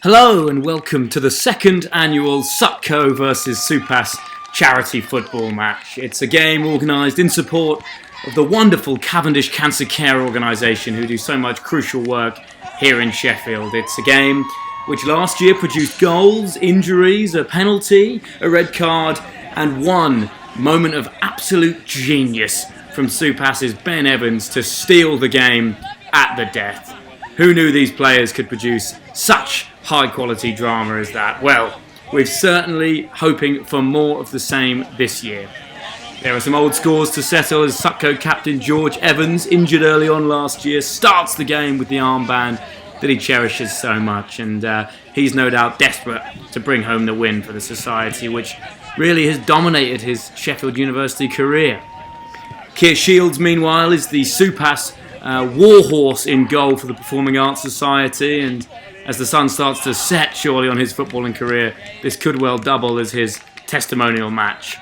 Hello and welcome to the second annual SUTCo versus SUPAS charity football match. It's a game organised in support of the wonderful Cavendish Cancer Care organisation who do so much crucial work here in Sheffield. It's a game which last year produced goals, injuries, a penalty, a red card and one moment of absolute genius from SUPAS's Ben Evans to steal the game at the death. Who knew these players could produce such high quality drama as that? Well, we're certainly hoping for more of the same this year. There are some old scores to settle as SUTCo captain George Evans, injured early on last year, starts the game with the armband that he cherishes so much, and he's no doubt desperate to bring home the win for the society, which really has dominated his Sheffield University career. Keir Shields, meanwhile, is the SUPAS warhorse in goal for the Performing Arts Society, and as the sun starts to set surely on his footballing career, this could well double as his testimonial match.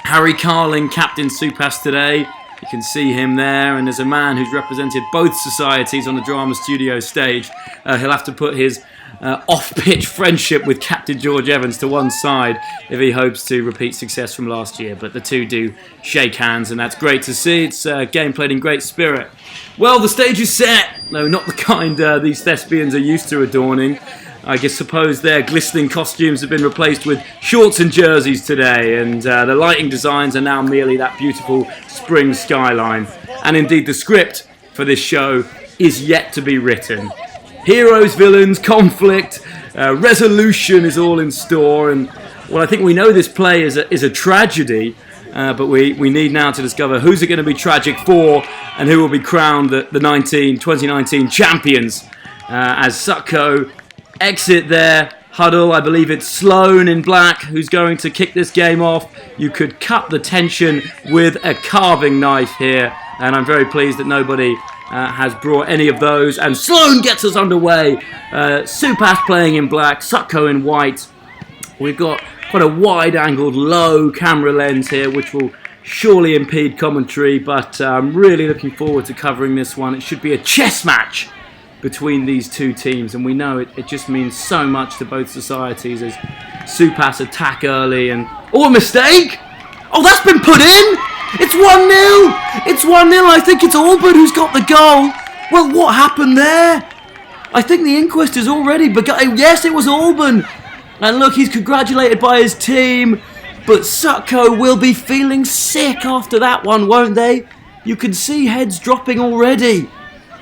Harry Carling captains SUPAS today. You can see him there, and as a man who's represented both societies on the drama studio stage, he'll have to put his off-pitch friendship with Captain George Evans to one side if he hopes to repeat success from last year, but the two do shake hands and that's great to see. It's a game played in great spirit. Well, the stage is set, though not the kind these thespians are used to adorning. I suppose their glistening costumes have been replaced with shorts and jerseys today, and the lighting designs are now merely that beautiful spring skyline. And indeed the script for this show is yet to be written. Heroes, villains, conflict, resolution is all in store, and well, I think we know this play is a tragedy, but we need now to discover who's it going to be tragic for and who will be crowned the 2019 champions. As SUTCo exit their huddle, I believe it's Sloan in black who's going to kick this game off. You could cut the tension with a carving knife here, and I'm very pleased that nobody has brought any of those, and Sloan gets us underway. SUPAS playing in black, SUTCo in white. We've got quite a wide-angled, low camera lens here, which will surely impede commentary, but I'm really looking forward to covering this one. It should be a chess match between these two teams, and we know it just means so much to both societies as SUPAS attack early, and a mistake! Oh, that's been put in! It's 1-0! It's 1-0, I think it's Auburn who's got the goal. Well, what happened there? I think the inquest is already begun. Yes, it was Auburn. And look, he's congratulated by his team. But SUTCo will be feeling sick after that one, won't they? You can see heads dropping already.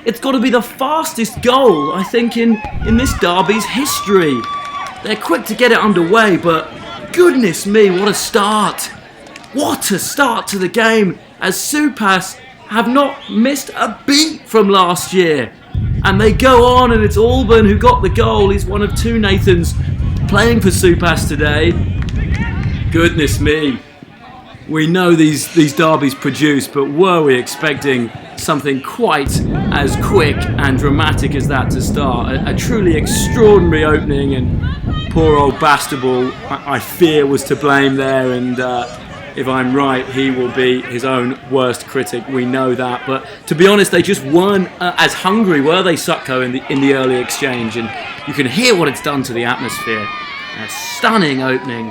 It's got to be the fastest goal, I think, in this derby's history. They're quick to get it underway, but goodness me, what a start. What a start to the game, as SUPAS have not missed a beat from last year. And they go on, and it's Auburn who got the goal. He's one of two Nathans playing for SUPAS today. Goodness me. We know these derbies produce, but were we expecting something quite as quick and dramatic as that to start? A truly extraordinary opening, and poor old Bastable, I fear, was to blame there, and if I'm right, he will be his own worst critic. We know that, but to be honest, they just weren't as hungry, were they, SUTCo, in the early exchange? And you can hear what it's done to the atmosphere. A stunning opening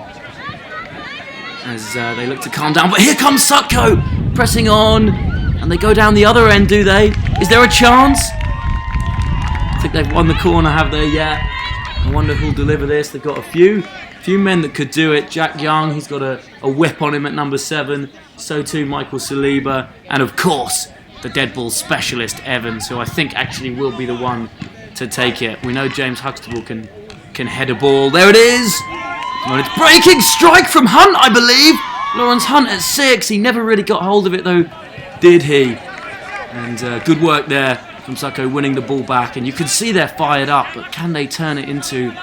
as they look to calm down. But here comes SUTCo pressing on, and they go down the other end. Do they? Is there a chance? I think they've won the corner, have they? Yeah. I wonder who'll deliver this. They've got a few men that could do it. Jack Young, he's got a whip on him at number 7. So too Michael Saliba. And of course, the dead ball specialist Evans, who I think actually will be the one to take it. We know James Huxtable can head a ball. There it is! Well, it's breaking strike from Hunt, I believe. Lawrence Hunt at 6. He never really got hold of it though, did he? And good work there from SUTCo winning the ball back. And you can see they're fired up, but can they turn it into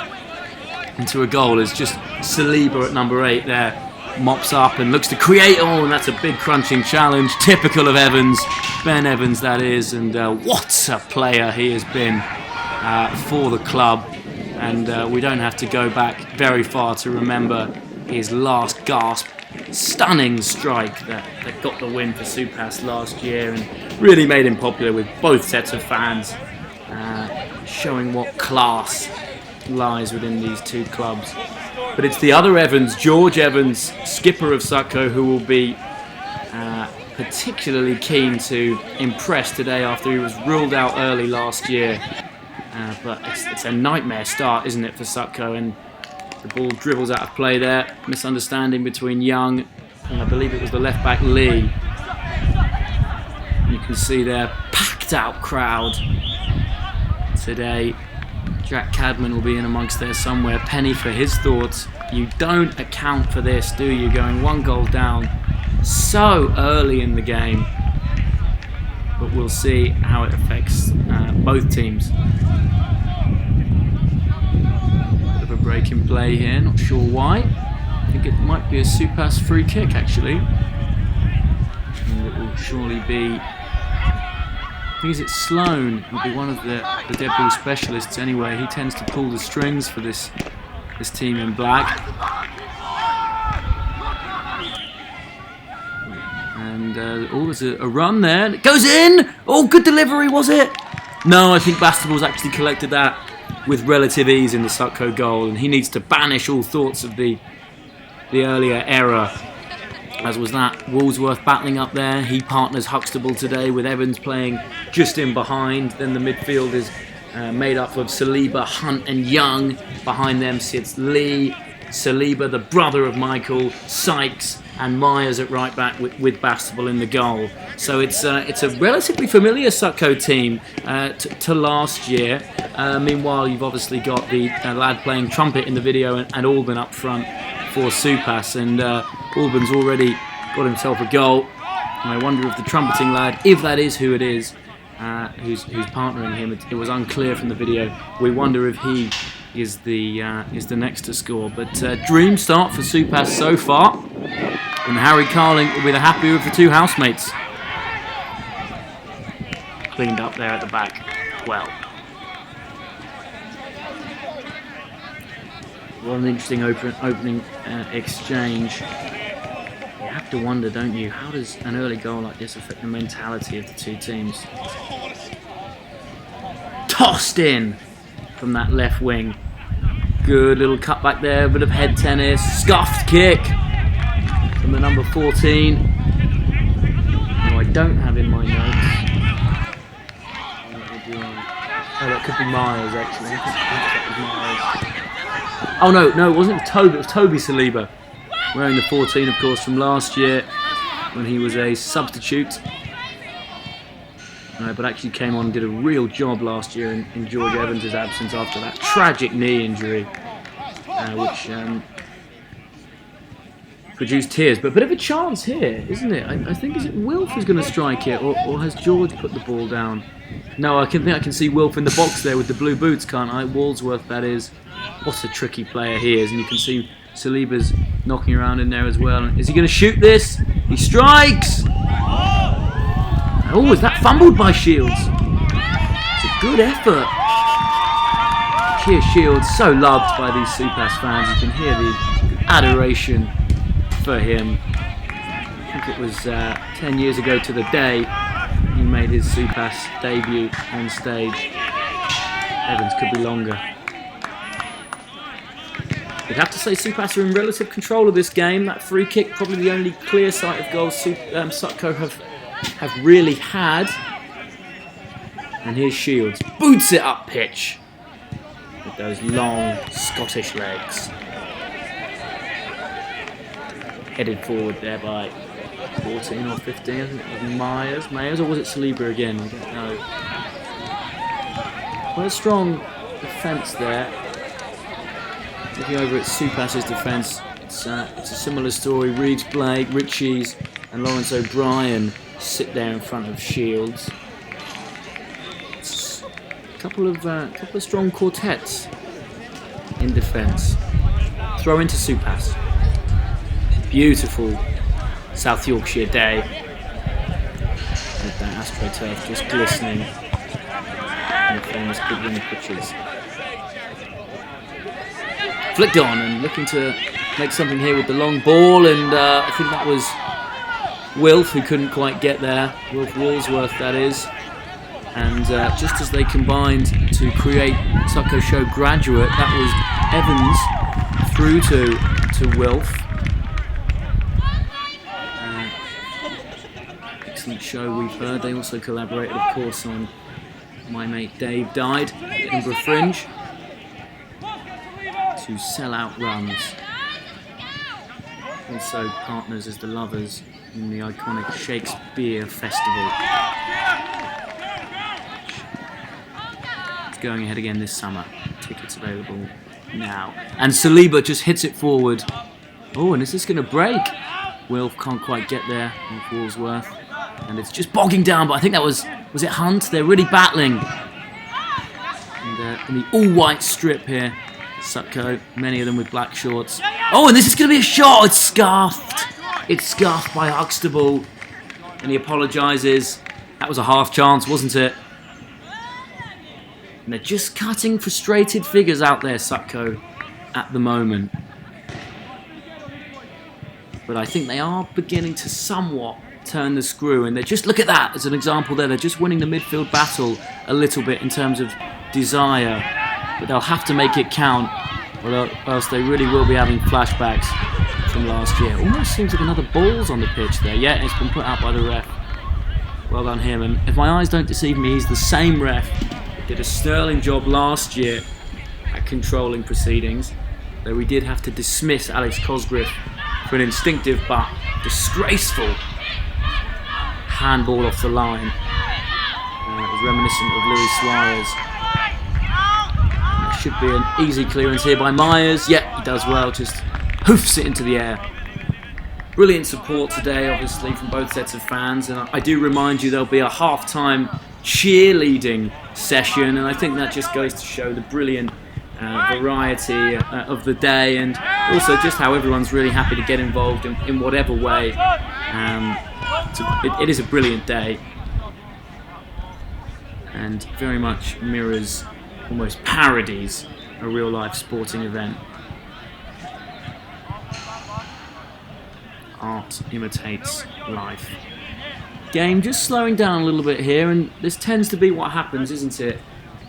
a goal? As just Saliba at number 8 there mops up and looks to create. Oh, and that's a big crunching challenge, typical of Evans, Ben Evans that is, and what a player he has been for the club. And we don't have to go back very far to remember his last gasp stunning strike that got the win for SUPAS last year and really made him popular with both sets of fans, showing what class lies within these two clubs. But it's the other Evans, George Evans, skipper of SUTCo, who will be particularly keen to impress today after he was ruled out early last year. But it's a nightmare start, isn't it, for SUTCo? And the ball dribbles out of play there. Misunderstanding between Young and I believe it was the left back Lee. You can see their packed out crowd today. Jack Cadman will be in amongst there somewhere. Penny for his thoughts. You don't account for this, do you? Going 1 goal down so early in the game. But we'll see how it affects both teams. Bit of a break in play here, not sure why. I think it might be a SUPAS free kick actually. And it will surely be, I think it's Sloan, will be one of the dead ball specialists anyway. He tends to pull the strings for this team in black. And there's a run there. It goes in! Oh, good delivery, was it? No, I think Bastable's actually collected that with relative ease in the SUTCo goal, and he needs to banish all thoughts of the earlier error, as was that. Woolsworth battling up there. He partners Huxtable today with Evans playing just in behind. Then the midfield is made up of Saliba, Hunt and Young. Behind them sits Lee, Saliba, the brother of Michael, Sykes and Myers at right back with Bastable in the goal. So it's a relatively familiar SUTCo team to last year. Meanwhile, you've obviously got the lad playing trumpet in the video and Alban up front for SUPAS, and Alban's already got himself a goal. And I wonder if the trumpeting lad, if that is who it is, who's partnering him, it was unclear from the video. We wonder if he is the next to score. But dream start for SUPAS so far, and Harry Carling will be the happy with the two housemates. Cleaned up there at the back. Well, what an interesting opening exchange. You have to wonder, don't you, how does an early goal like this affect the mentality of the two teams? Tossed in from that left wing. Good little cut back there, a bit of head tennis. Scuffed kick from the number 14. No, I don't have in my notes. Oh, that could be Myers actually. I think that was Myers. Oh no, it wasn't Toby, it was Toby Saliba. Wearing the 14, of course, from last year when he was a substitute. But actually came on and did a real job last year in George Evans' absence after that tragic knee injury, which produced tears. But a bit of a chance here, isn't it? I think, is it Wilf who's going to strike it, or has George put the ball down? No, I can see Wilf in the box there with the blue boots, can't I? Walsworth, that is. What a tricky player he is, and you can see Saliba's knocking around in there as well. Is he going to shoot this? He strikes! Oh, is that fumbled by Shields? It's a good effort. Keir Shields, so loved by these SUPAS fans. You can hear the adoration for him. I think it was 10 years ago to the day he made his SUPAS debut on stage. Evans could be longer. You'd have to say SUPAS are in relative control of this game. That free kick, probably the only clear sight of goals SUTCo have really had. And here's Shields. Boots it up pitch with those long Scottish legs. Headed forward there by 14 or 15. I think it was Myers, or was it Saliba again? I don't know. Quite a strong defence there. Looking over at SUPAS' defence, it's a similar story. Reeves Blake, Ritchies and Lawrence O'Brien sit there in front of Shields. It's a couple of strong quartets in defence. Throw into SUPAS. Beautiful South Yorkshire day. With that AstroTurf just glistening in the famous big wing pitches. Flicked on and looking to make something here with the long ball, and I think that was Wilf who couldn't quite get there. Wilf Walsworth, that is. And just as they combined to create SUTCo show graduate. That was Evans through to Wilf. Excellent show we've heard. They also collaborated, of course, on My Mate Dave Died, Edinburgh Fringe, to sell out runs. Also partners as the Lovers in the iconic Shakespeare Festival. It's going ahead again this summer. Tickets available now. And Saliba just hits it forward. Oh, and is this going to break? Wilf can't quite get there with Walsworth. And it's just bogging down, but I think that was it Hunt? They're really battling. And in the all-white strip here, SUTCo, many of them with black shorts. Oh, and this is going to be a shot. It's scarfed. It's scarfed by Huxtable. And he apologises. That was a half chance, wasn't it? And they're just cutting frustrated figures out there, SUTCo, at the moment. But I think they are beginning to somewhat turn the screw, and they're just, look at that as an example there, they're just winning the midfield battle a little bit in terms of desire, but they'll have to make it count, or else they really will be having flashbacks from last year. Almost seems like another ball's on the pitch there. Yeah, it's been put out by the ref. Well done him, and if my eyes don't deceive me, he's the same ref that did a sterling job last year at controlling proceedings, though we did have to dismiss Alex Cosgriff for an instinctive but disgraceful handball off the line. It was reminiscent of Luis Suarez. There should be an easy clearance here by Myers. Yeah, he does well, just hoofs it into the air. Brilliant support today, obviously, from both sets of fans, and I do remind you there'll be a half-time cheerleading session, and I think that just goes to show the brilliant variety of the day, and also just how everyone's really happy to get involved in whatever way. It is a brilliant day, and very much mirrors, almost parodies, a real-life sporting event. Art imitates life. Game just slowing down a little bit here, and this tends to be what happens, isn't it?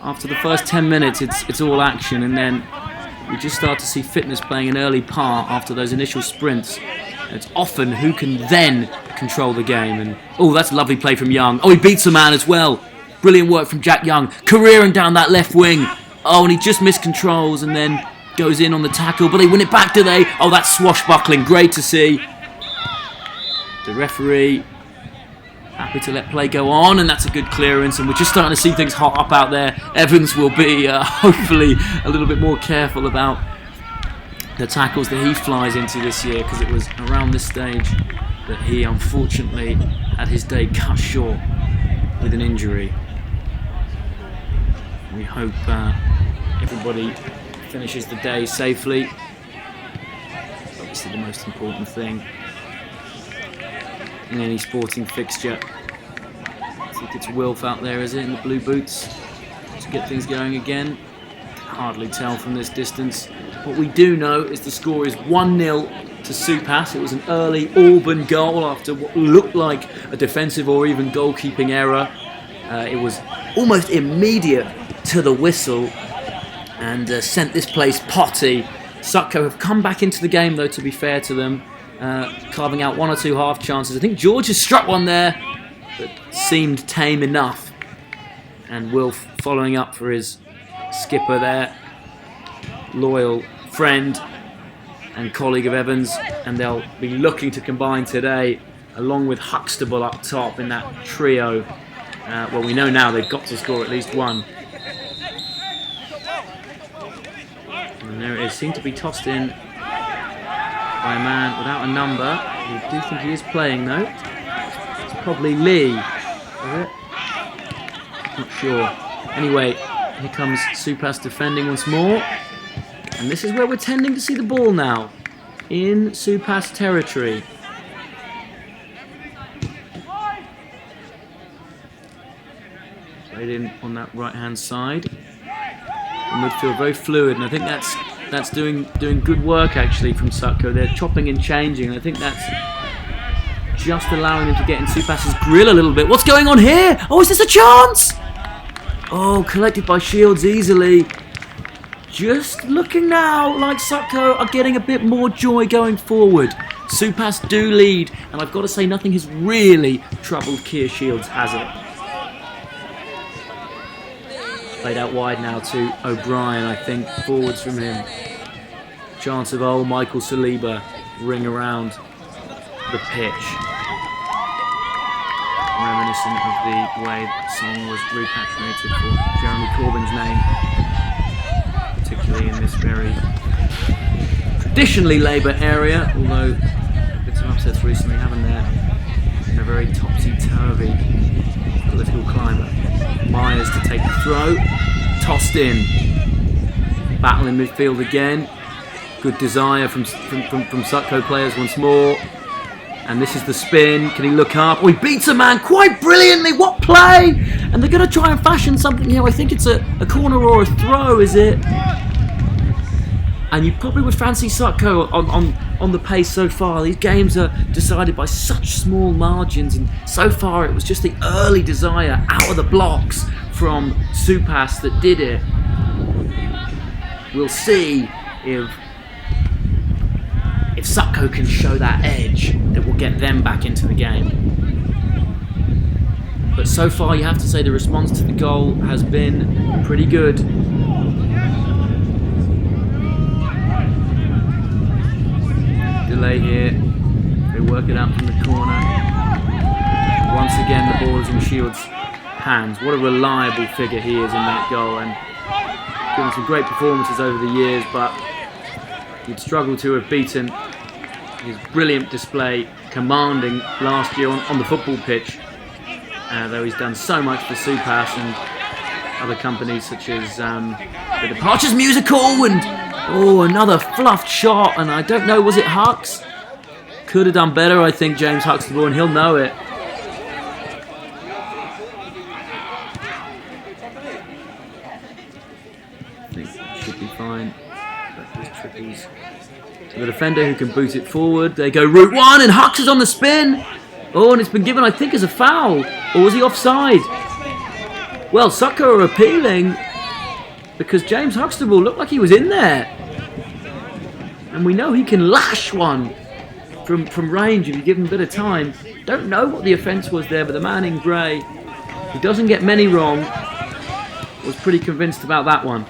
After the first 10 minutes, it's all action, and then we just start to see fitness playing an early part after those initial sprints. It's often who can then control the game. And oh, that's a lovely play from Young. Oh, he beats a man as well. Brilliant work from Jack Young, careering down that left wing. Oh, and he just miscontrols and then goes in on the tackle, but they win it back, do they? Oh, that's swashbuckling. Great to see. The referee happy to let play go on, and that's a good clearance, and we're just starting to see things hot up out there. Evans will be hopefully a little bit more careful about the tackles that he flies into this year, because it was around this stage that he unfortunately had his day cut short with an injury. We hope everybody finishes the day safely. It's obviously the most important thing in any sporting fixture. I think it's Wilf out there, is it, in the blue boots, to get things going again. Hardly tell from this distance. What we do know is the score is 1-0 to SUPAS. It was an early Auburn goal after what looked like a defensive or even goalkeeping error. It was almost immediate to the whistle and sent this place potty. SUTCo have come back into the game, though, to be fair to them, carving out one or two half chances. I think George has struck one there that seemed tame enough, and Wilf following up for his skipper there, loyal friend and colleague of Evans, and they'll be looking to combine today along with Huxtable up top in that trio. Well, we know now they've got to score at least one. And there it is, seemed to be tossed in by a man without a number. I do think he is playing though. It's probably Lee, is it? Not sure. Anyway, here comes SUPAS defending once more. And this is where we're tending to see the ball now, in SUPAS territory. Played in on that right-hand side. The midfield very fluid, and I think that's doing good work actually from SUTCo. They're chopping and changing, and I think that's just allowing them to get in SUPAS's grill a little bit. What's going on here? Oh, is this a chance? Oh, collected by Shields easily. Just looking now like SUTCo are getting a bit more joy going forward. SUPAS do lead, and I've got to say nothing has really troubled Keir Shields, has it? Played out wide now to O'Brien, I think, forwards from him. Chance of old Michael Saliba ring around the pitch. Reminiscent of the way that song was repatriated for Jeremy Corbyn's name, particularly in this very traditionally Labour area, although been some upsets recently, haven't there, in a very topsy-turvy political climate. Myers to take the throw, tossed in, battle in midfield again, good desire from SUTCo players once more. And this is the spin. Can he look up? Oh, he beats a man quite brilliantly. What play! And they're going to try and fashion something here. I think it's a corner or a throw, is it? And you probably would fancy SUTCo on the pace so far. These games are decided by such small margins, and so far it was just the early desire out of the blocks from SUPAS that did it. We'll see if SUTCo can show that edge that will get them back into the game. But so far you have to say the response to the goal has been pretty good. Delay here, they work it out from the corner. Once again the ball is in Shields' hands. What a reliable figure he is in that goal, and given some great performances over the years, but you'd struggle to have beaten his brilliant display, commanding last year on the football pitch, though he's done so much for SUPAS and other companies such as the Departures Musical, and another fluffed shot, and I don't know, was it Hux? Could have done better, I think, James Huxtable, and he'll know it. I think it should be fine, but there's trippies. The defender who can boot it forward. They go route one, and Hux is on the spin. Oh, and it's been given, I think, as a foul. Or was he offside? Well, SUTCo are appealing because James Huxtable looked like he was in there. And we know he can lash one from range if you give him a bit of time. Don't know what the offence was there, but the man in grey, who doesn't get many wrong, was pretty convinced about that one.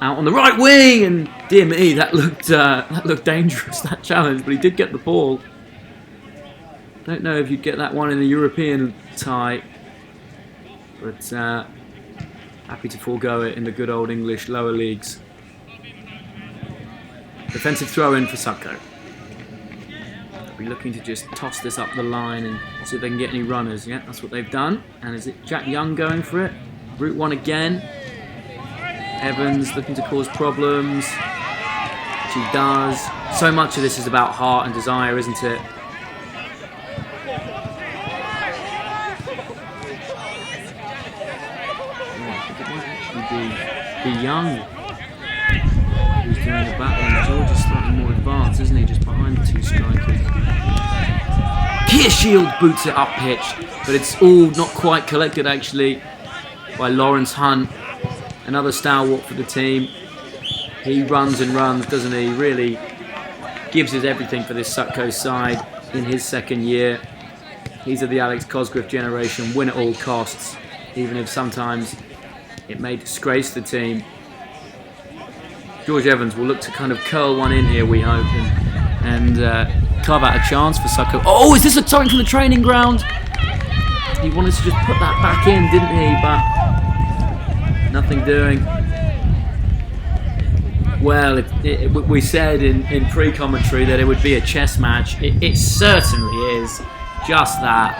Out on the right wing, and dear me, that looked dangerous, that challenge, but he did get the ball. Don't know if you'd get that one in a European tie, but happy to forego it in the good old English lower leagues. Defensive throw-in for SUTCo. They'll be looking to just toss this up the line and see if they can get any runners. Yeah, that's what they've done. And is it Jack Young going for it? Route one again. Evans looking to cause problems, which he does. So much of this is about heart and desire, isn't it? I think it might actually be Young who's doing the battle. George is slightly more advanced, isn't he? Just behind the two strikers. Keir Shield boots it up pitch, but it's all not quite collected actually by Lawrence Hunt. Another stalwart for the team. He runs and runs, doesn't he? Really gives his everything for this SUTCo side in his second year. He's of the Alex Cosgrave generation, win at all costs, even if sometimes it may disgrace the team. George Evans will look to kind of curl one in here, we hope, and carve out a chance for SUTCo. Oh, is this a something from the training ground? He wanted to just put that back in, didn't he? But nothing doing. Well, we said in pre-commentary that it would be a chess match. It certainly is just that.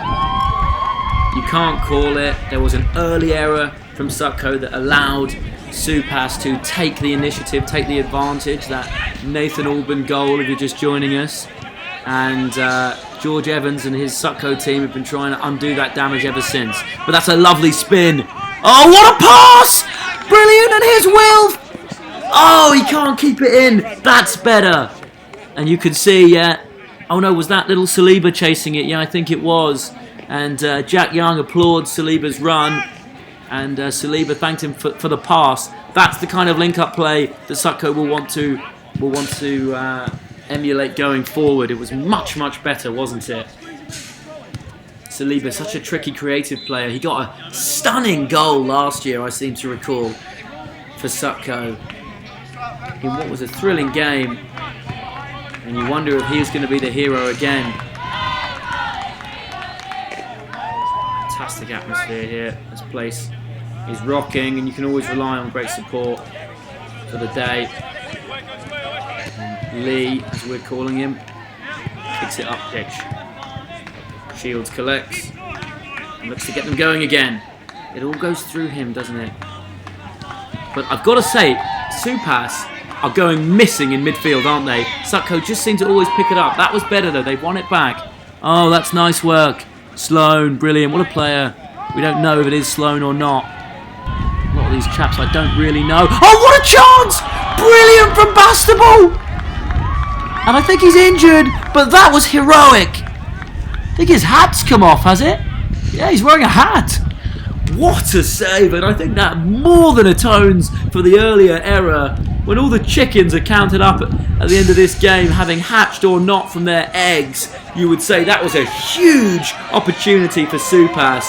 You can't call it. There was an early error from SUTCo that allowed SUPAS to take the initiative, take the advantage. That Nathan Alban goal, if you're just joining us. And George Evans and his SUTCo team have been trying to undo that damage ever since. But that's a lovely spin. Oh, what a pass! Brilliant, and here's Will! Oh, he can't keep it in. That's better. And you can see, yeah. Oh no, was that little Saliba chasing it? Yeah, I think it was. And Jack Young applauds Saliba's run. and Saliba thanked him for the pass. That's the kind of link-up play that SUTCo will want to emulate going forward. It was much better, wasn't it? Saliba, such a tricky, creative player. He got a stunning goal last year, I seem to recall, for SUTCo in what was a thrilling game. And you wonder if he was going to be the hero again. Fantastic atmosphere here. This place is rocking, and you can always rely on great support for the day. And Lee, as we're calling him, kicks it up pitch. Shields collects and looks to get them going again. It all goes through him, doesn't it? But I've got to say, SUPAS are going missing in midfield, aren't they? SUTCo just seem to always pick it up. That was better though, they've won it back. Oh, that's nice work. Sloan, brilliant, what a player. We don't know if it is Sloan or not. A lot of these chaps I don't really know. Oh, what a chance! Brilliant from Bastable! And I think he's injured, but that was heroic. I think his hat's come off, has it? Yeah, he's wearing a hat. What a save, and I think that more than atones for the earlier error when all the chickens are counted up at the end of this game, having hatched or not from their eggs. You would say that was a huge opportunity for SUPAS.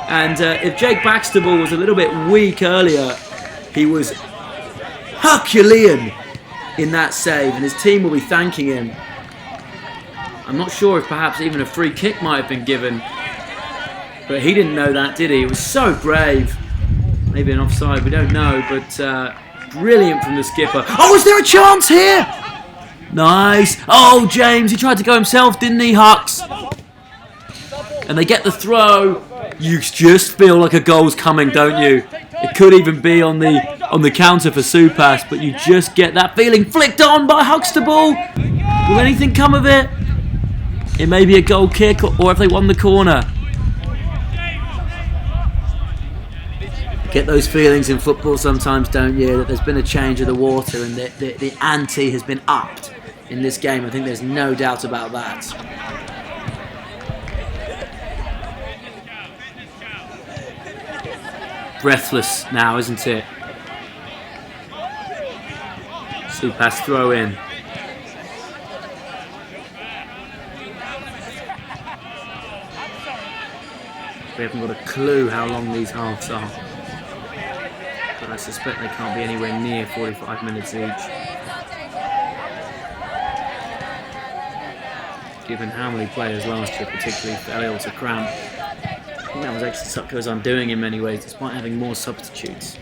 And if Jake Baxtable was a little bit weak earlier, he was Herculean in that save, and his team will be thanking him. I'm not sure if perhaps even a free kick might have been given, but he didn't know that, did he? It was so brave. Maybe an offside, we don't know, but brilliant from the skipper. Oh, is there a chance here? Nice. Oh, James, he tried to go himself, didn't he, Hux? And they get the throw. You just feel like a goal's coming, don't you? It could even be on the counter for SUPAS, but you just get that feeling. Flicked on by Huxtable. Will anything come of it? It may be a goal kick, or if they won the corner. Get those feelings in football sometimes, don't you? That there's been a change of the water and the ante has been upped in this game. I think there's no doubt about that. Breathless now, isn't it? SUPAS throw in. We haven't got a clue how long these halves are, but I suspect they can't be anywhere near 45 minutes each, given how many players last year particularly fell ill to cramp. I think that was actually SUTCo's undoing in many ways, despite having more substitutes.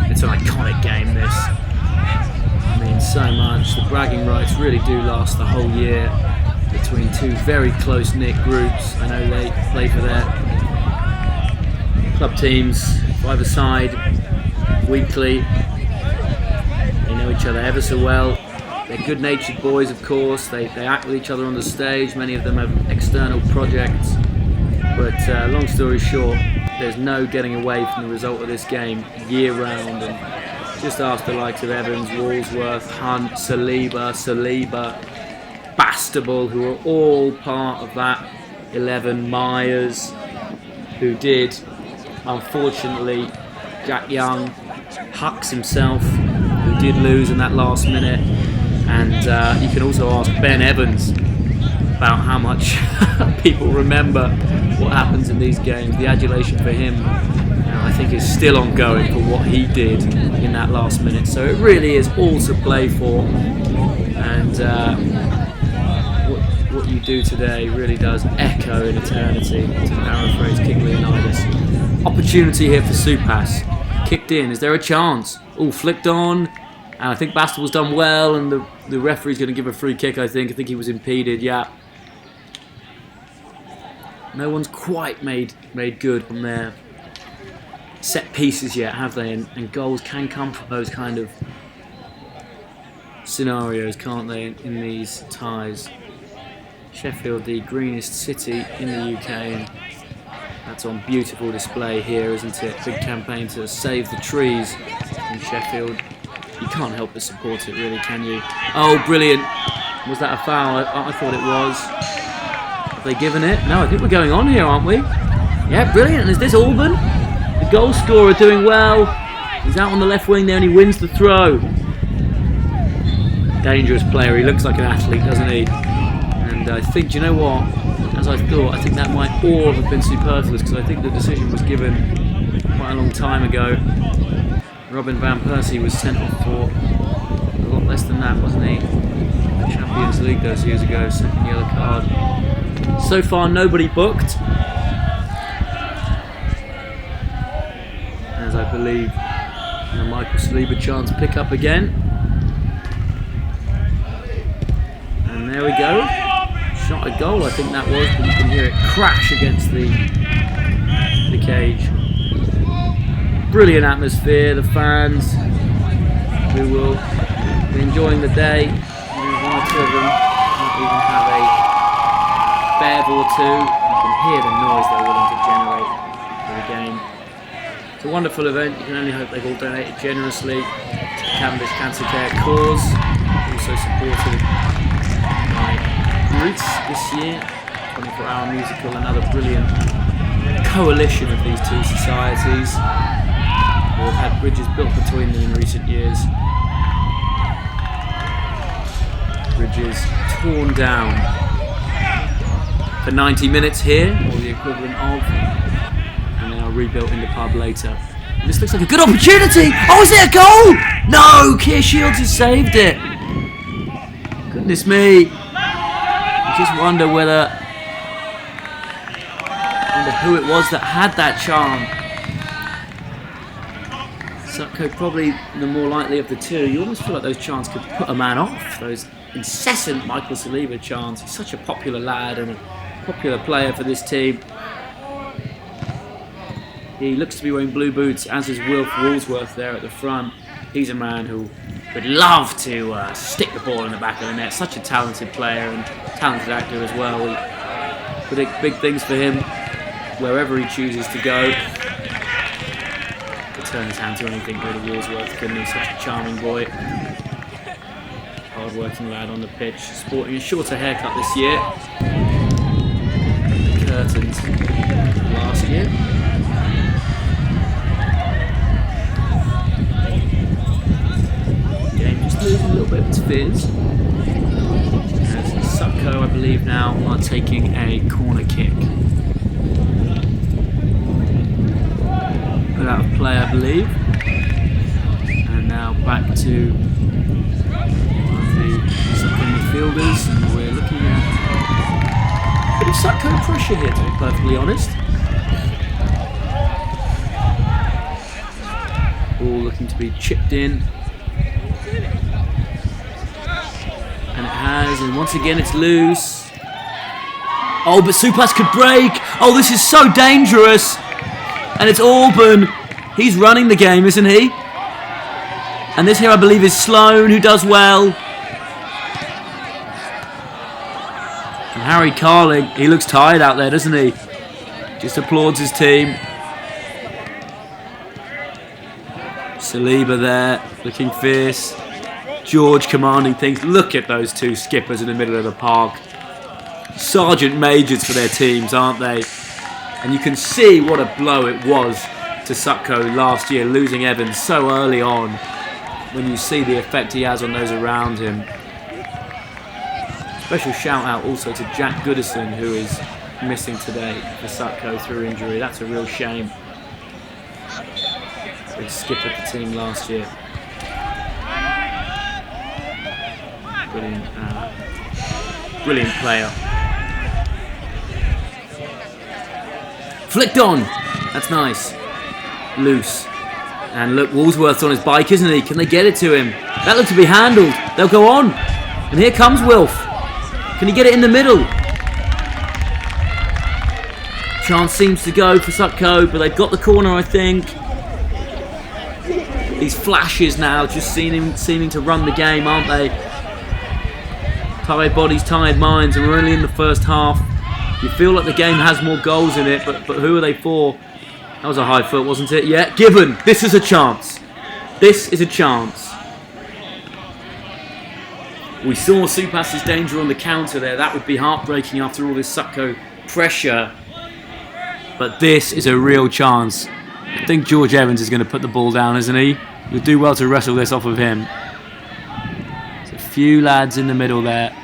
It's an iconic game, this. I mean, so much. The bragging rights really do last the whole year between two very close-knit groups. I know they play for their club teams either side weekly. They know each other ever so well. They're good-natured boys, of course. They act with each other on the stage. Many of them have external projects. But long story short, there's no getting away from the result of this game year-round. And just ask the likes of Evans, Walsworth, Hunt, Saliba, Bastable, who are all part of that 11. Myers, who did, unfortunately, Jack Young, Hux himself, who did lose in that last minute. And you can also ask Ben Evans about how much people remember what happens in these games. The adulation for him, I think, is still ongoing for what he did in that last minute. So it really is all to play for. And what you do today really does echo in eternity, to paraphrase King Leonidas. Opportunity here for SUPAS. Kicked in. Is there a chance? Oh, flicked on. And I think Bastable's done well, and the referee's going to give a free kick, I think. I think he was impeded, yeah. No one's quite made good on their set pieces yet, have they? And goals can come from those kind of scenarios, can't they, in these ties. Sheffield, the greenest city in the UK, and that's on beautiful display here, isn't it? Big campaign to save the trees in Sheffield. You can't help but support it, really, can you? Oh, brilliant. Was that a foul? I thought it was. Have they given it? No, I think we're going on here, aren't we? Yeah, brilliant. And is this Auburn? The goal scorer doing well. He's out on the left wing there and he wins the throw. Dangerous player. He looks like an athlete, doesn't he? And I think, do you know what? As I thought, I think that might all have been superfluous because I think the decision was given quite a long time ago. Robin Van Persie was sent off for a lot less than that, wasn't he? The Champions League those years ago, second yellow card. So far, nobody booked. As I believe the Michael Saliba chance pick up again. And there we go. Shot a goal, I think that was, but you can hear it crash against the cage. Brilliant atmosphere, the fans who will be enjoying the day. One or two of them might even have a bev or two. You can hear the noise they're willing to generate for the game. It's a wonderful event. You can only hope they've all donated generously to the Cavendish Cancer Care cause. Also supported by Roots this year, 24-hour musical, another brilliant coalition of these two societies who have had bridges built between them in recent years. Bridges torn down for 90 minutes here, or the equivalent of, and they are rebuilt in the pub later. And this looks like a good opportunity! Oh, is it a goal? No! Keir Shields has saved it! Goodness me! I just wonder who it was that had that charm. SUTCo probably the more likely of the two. You almost feel like those chants could put a man off. Those incessant Michael Saliba chants. He's such a popular lad and a popular player for this team. He looks to be wearing blue boots, as is Wilf Woolsworth there at the front. He's a man who would love to stick the ball in the back of the net. Such a talented player and talented actor as well. We predict big things for him wherever he chooses to go. To turn his hand to anything really, Woolsworth, couldn't he? Such a charming boy. Hard-working lad on the pitch, sporting a shorter haircut this year. The curtains last year. Losing a little bit of its fizz. As SUTCo, I believe, now are taking a corner kick. Put out of play, I believe. And now back to one of the SUTCo midfielders. And we're looking at a bit of SUTCo pressure here, to be perfectly honest. All looking to be chipped in. And it has, and once again it's loose. Oh, but SUPAS could break. Oh, this is so dangerous. And it's Auburn. He's running the game, isn't he? And this here, I believe, is Sloan, who does well. And Harry Carling, he looks tired out there, doesn't he? Just applauds his team. Saliba there, looking fierce. George commanding things. Look at those two skippers in the middle of the park. Sergeant majors for their teams, aren't they? And you can see what a blow it was to SUTCo last year, losing Evans so early on, when you see the effect he has on those around him. Special shout out also to Jack Goodison, who is missing today for SUTCo through injury. That's a real shame. Big skipper of the team last year. Brilliant player. Flicked on. That's nice. Loose. And look, Woolsworth's on his bike, isn't he? Can they get it to him? That looks to be handled. They'll go on. And here comes Wilf. Can he get it in the middle? Chance seems to go for SUTCo, but they've got the corner, I think. These flashes now, just seeming to run the game, aren't they? Tired bodies, tired minds, and we're only in the first half. You feel like the game has more goals in it, but who are they for? That was a high foot, wasn't it? Yeah, Gibbon. This is a chance. This is a chance. We saw SUPAS' danger on the counter there. That would be heartbreaking after all this SUTCo pressure. but this is a real chance. I think George Evans is going to put the ball down, isn't he? You'll do well to wrestle this off of him. There's a few lads in the middle there.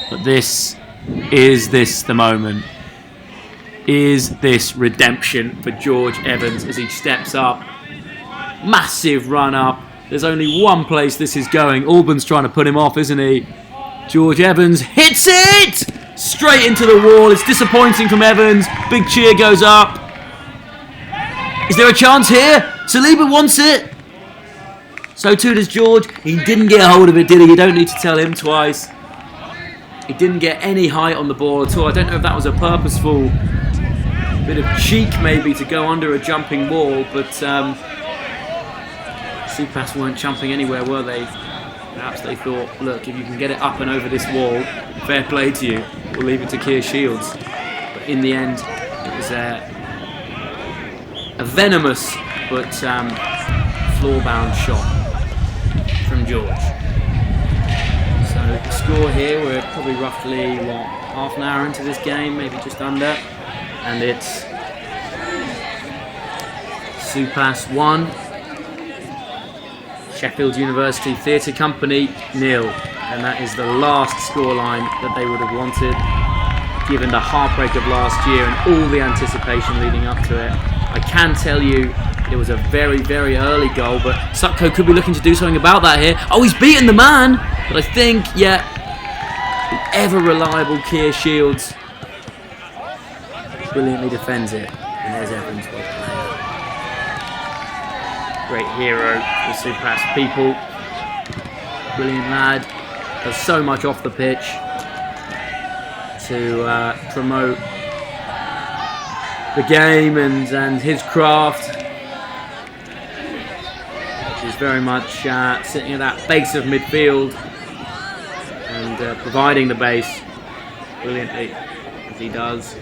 But is this the moment? Is this redemption for George Evans as he steps up? Massive run up. There's only one place this is going. Auburn's trying to put him off, isn't he? George Evans hits it! Straight into the wall. It's disappointing from Evans. Big cheer goes up. Is there a chance here? Saliba wants it. So too does George. He didn't get a hold of it, did he? You don't need to tell him twice. He didn't get any height on the ball at all. I don't know if that was a purposeful bit of cheek maybe to go under a jumping wall, but SUPAS weren't jumping anywhere, were they? Perhaps they thought, look, if you can get it up and over this wall, fair play to you. We'll leave it to Keir Shields. But in the end, it was a venomous but floor-bound shot from George. So the score here, we're probably roughly, half an hour into this game, maybe just under. And it's SUPAS 1, Sheffield University Theatre Company 0. And that is the last scoreline that they would have wanted, given the heartbreak of last year and all the anticipation leading up to it. I can tell you it was a very, very early goal, but SUTCo could be looking to do something about that here. Oh, he's beaten the man! But I think, the ever-reliable Keir Shields brilliantly defends it. And there's Evans. Great hero for SUPAS people. Brilliant lad. Does so much off the pitch to promote the game and his craft. He's very much sitting at that base of midfield and providing the base brilliantly as he does in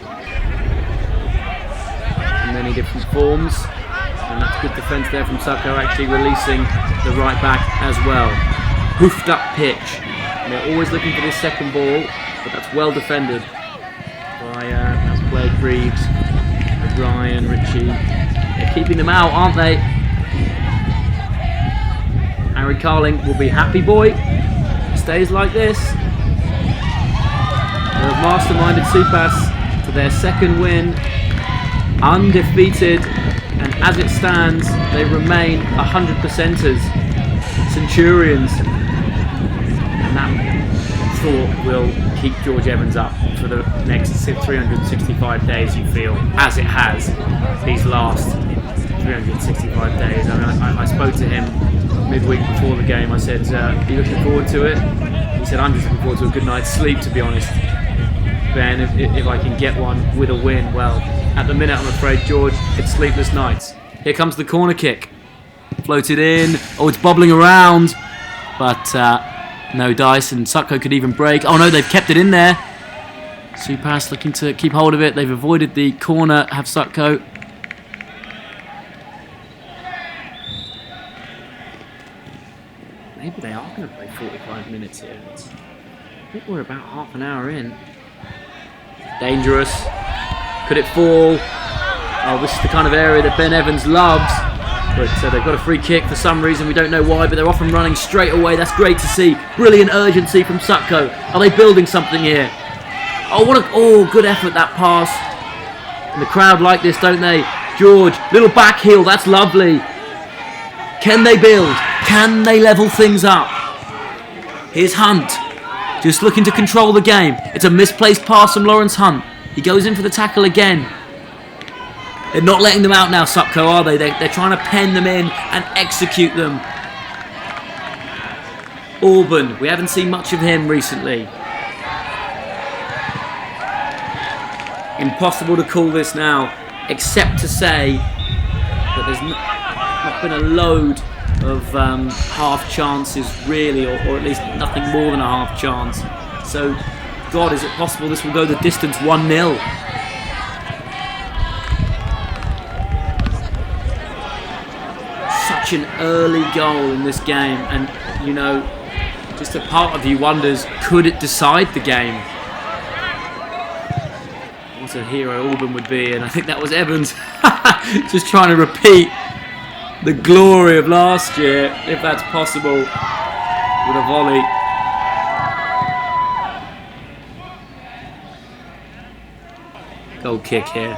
many different forms. And that's good defence there from SUTCo, actually releasing the right back as well. Hoofed up pitch. And they're always looking for this second ball, but that's well defended by Blake Reeves, Ryan, Ritchie. They're keeping them out, aren't they? Harry Carling will be happy boy. It stays like this. They have masterminded SUPAS to their second win, undefeated, and as it stands, they remain 100%ers, Centurions, and that thought will keep George Evans up for the next 365 days, you feel, as it has these last 365 days. I mean, I spoke to him midweek before the game. I said, are you looking forward to it? He said, I'm just looking forward to a good night's sleep, to be honest. Ben, if I can get one with a win, well, at the minute, I'm afraid, George, it's sleepless nights. Here comes the corner kick. Floated in. Oh, it's bobbling around. But no dice, and SUTCo could even break. Oh no, they've kept it in there. SUPAS looking to keep hold of it. They've avoided the corner, have SUTCo. Maybe they are going to play 45 minutes here. I think we're about half an hour in. Dangerous. Could it fall? Oh, this is the kind of area that Ben Evans loves. But they've got a free kick for some reason. We don't know why, but they're off and running straight away. That's great to see. Brilliant urgency from SUTCo. Are they building something here? Oh, good effort, that pass. And the crowd like this, don't they? George, little back heel. That's lovely. Can they build? Can they level things up? Here's Hunt. Just looking to control the game. It's a misplaced pass from Lawrence Hunt. He goes in for the tackle again. They're not letting them out now, SUTCo, are they? They're trying to pen them in and execute them. Auburn, we haven't seen much of him recently. Impossible to call this now, except to say that there's not been a load of half chances, really, or at least nothing more than a half chance. So, God, is it possible this will go the distance 1-0? Such an early goal in this game, and you know, just a part of you wonders, could it decide the game? What what a hero Auburn would be, and I think that was Evans just trying to repeat the glory of last year, if that's possible, with a volley. Goal kick here.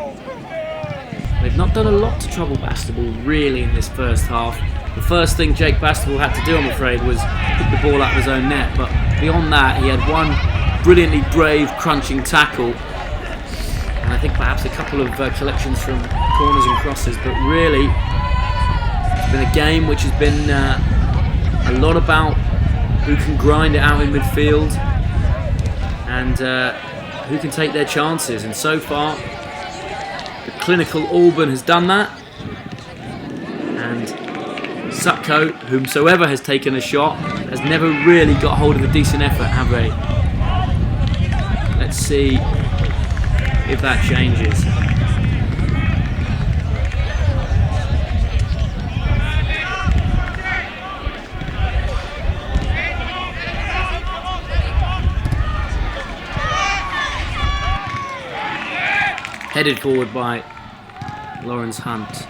They've not done a lot to trouble Bastable really in this first half. The first thing Jake Bastable had to do, I'm afraid, was pick the ball out of his own net, but beyond that he had one brilliantly brave crunching tackle, and I think perhaps a couple of collections from corners and crosses, but really it's been a game which has been a lot about who can grind it out in midfield and who can take their chances, and so far the clinical Auburn has done that, and SUTCo, whomsoever has taken a shot, has never really got hold of a decent effort, have they? Let's see if that changes. Headed forward by Lawrence Hunt.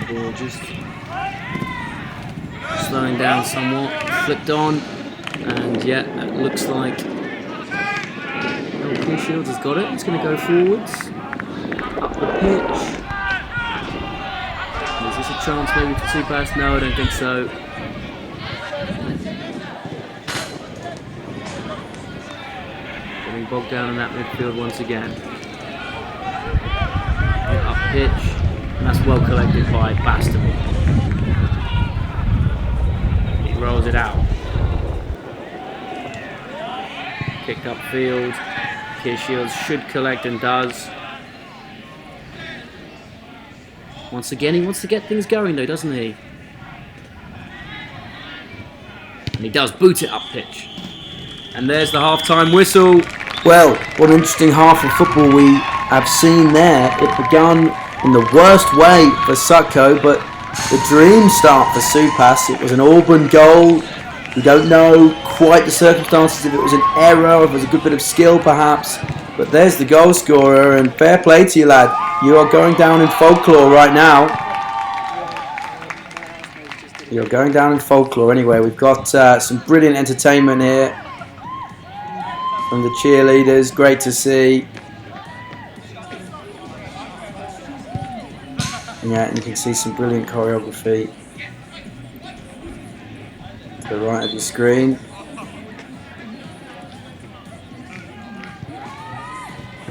Ball just slowing down somewhat, flipped on, and yeah, it looks like Clear Shields has got it. It's going to go forwards, up the pitch. Is this a chance maybe for SUPAS? No, I don't think so. Getting bogged down in that midfield once again. Up pitch, and that's well collected by Bastable. He rolls it out. Kick upfield. Clear Shields should collect and does. Once again, he wants to get things going though, doesn't he? And he does boot it up pitch. And there's the half-time whistle. Well, what an interesting half of football we have seen there. It began in the worst way for SUTCo, but the dream start for SUPAS. It was an Auburn goal. We don't know quite the circumstances, if it was an error, if it was a good bit of skill perhaps. But there's the goal scorer, and fair play to you, lad. You are going down in folklore right now. You're going down in folklore anyway. We've got some brilliant entertainment here from the cheerleaders. Great to see. Yeah, and you can see some brilliant choreography to the right of the screen.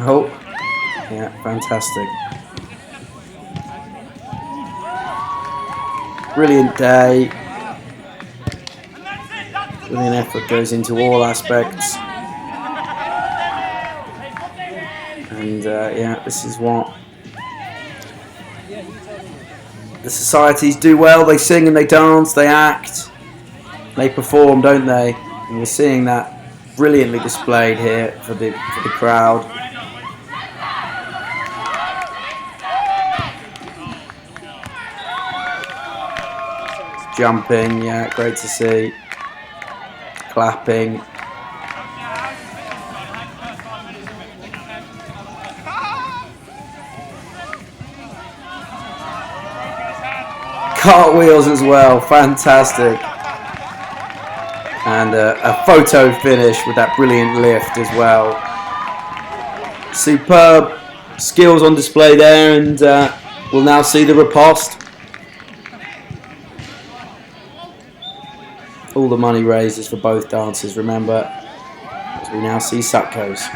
Oh, yeah, fantastic. Brilliant day. Brilliant effort goes into all aspects. And yeah, this is what the societies do well. They sing and they dance, they act, they perform, don't they? And we're seeing that brilliantly displayed here for the crowd. Jumping, yeah, great to see. Clapping. Cartwheels as well, fantastic. And a photo finish with that brilliant lift as well. Superb skills on display there, and we'll now see the riposte. All the money raised is for both dancers, remember, as we now see SUTCo's.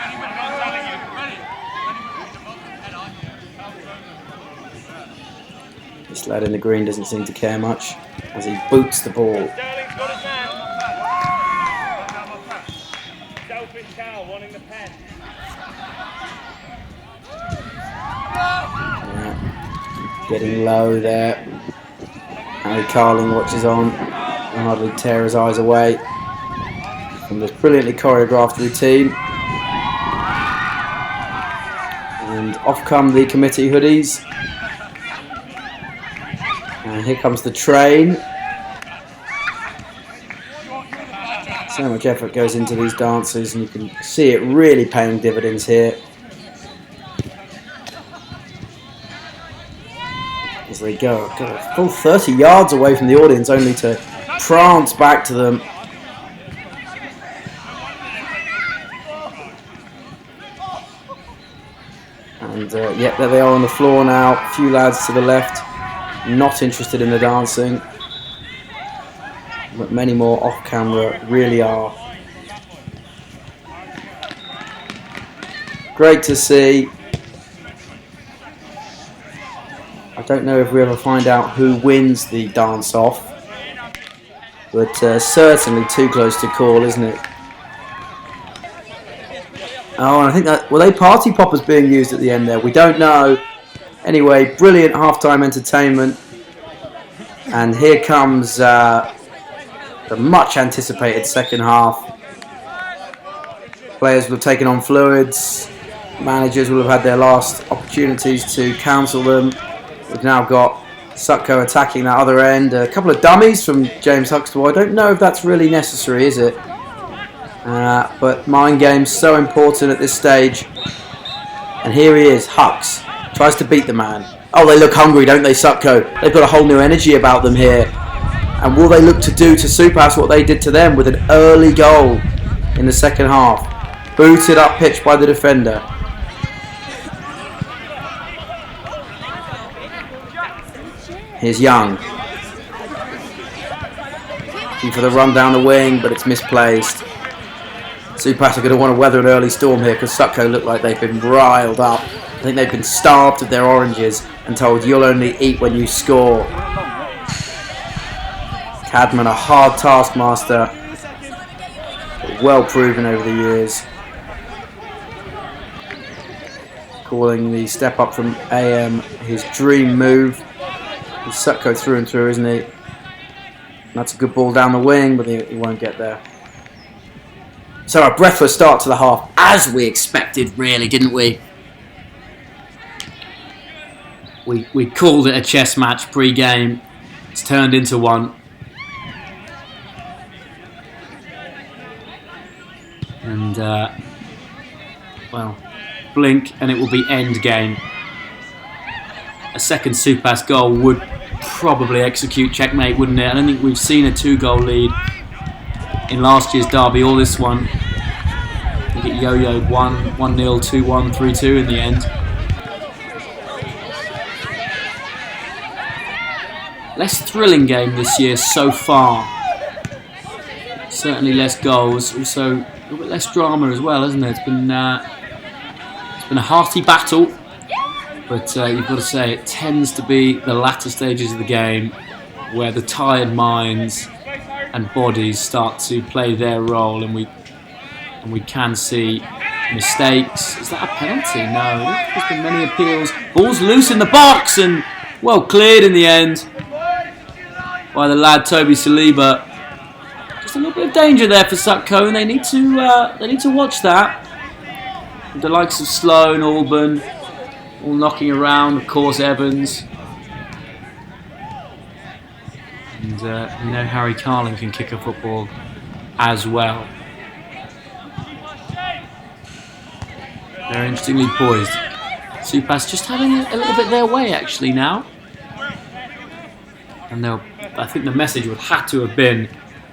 This lad in the green doesn't seem to care much as he boots the ball. Yeah. Getting low there. Harry Carling watches on. Hardly tear his eyes away from this brilliantly choreographed routine. And off come the committee hoodies. And here comes the train. So much effort goes into these dances, and you can see it really paying dividends here. As they go a full 30 yards away from the audience, only to prance back to them. And yeah, there they are on the floor now. A few lads to the left, not interested in the dancing. But many more off camera really are. Great to see. I don't know if we ever find out who wins the dance off, but certainly too close to call, isn't it? Oh, and I think that, were they party poppers being used at the end there? We don't know. Anyway, brilliant halftime entertainment. And here comes the much anticipated second half. Players will have taken on fluids. Managers will have had their last opportunities to counsel them. We've now got SUTCo attacking that other end. A couple of dummies from James Huxtable. I don't know if that's really necessary, is it? But mind games so important at this stage. And here he is, Hux. Tries to beat the man. Oh, they look hungry, don't they, SUTCo? They've got a whole new energy about them here. And will they look to do to SUPAS what they did to them with an early goal in the second half? Booted up pitch by the defender. Here's Young. Looking for the run down the wing, but it's misplaced. SUPAS are going to want to weather an early storm here because SUTCo look like they've been riled up. I think they've been starved of their oranges and told you'll only eat when you score. Cadman, a hard taskmaster, but well proven over the years. Calling the step up from AM his dream move. He's SUTCo through and through, isn't he? And that's a good ball down the wing, but he won't get there. So a breathless start to the half, as we expected, really, didn't we? We called it a chess match pre-game. It's turned into one. And, well, blink and it will be end game. A second SUPAS goal would probably execute checkmate, wouldn't it? I don't think we've seen a 2-goal lead in last year's derby or this one. I think it yo-yoed 1-0, 2-1, 3-2 in the end. Less thrilling game this year so far. Certainly less goals. Also a little bit less drama as well, hasn't it? It's been a hearty battle, but you've got to say it tends to be the latter stages of the game where the tired minds and bodies start to play their role, and we can see mistakes. Is that a penalty? No. There's been many appeals. Ball's loose in the box and well cleared in the end by the lad Toby Saliba. Just a little bit of danger there for SUTCo, and they need to watch that. The likes of Sloan, Alban, all knocking around. Of course, Evans. And we know Harry Carling can kick a football as well. Very interestingly poised. SUPAS just having a little bit their way actually now. And I think the message would have to have been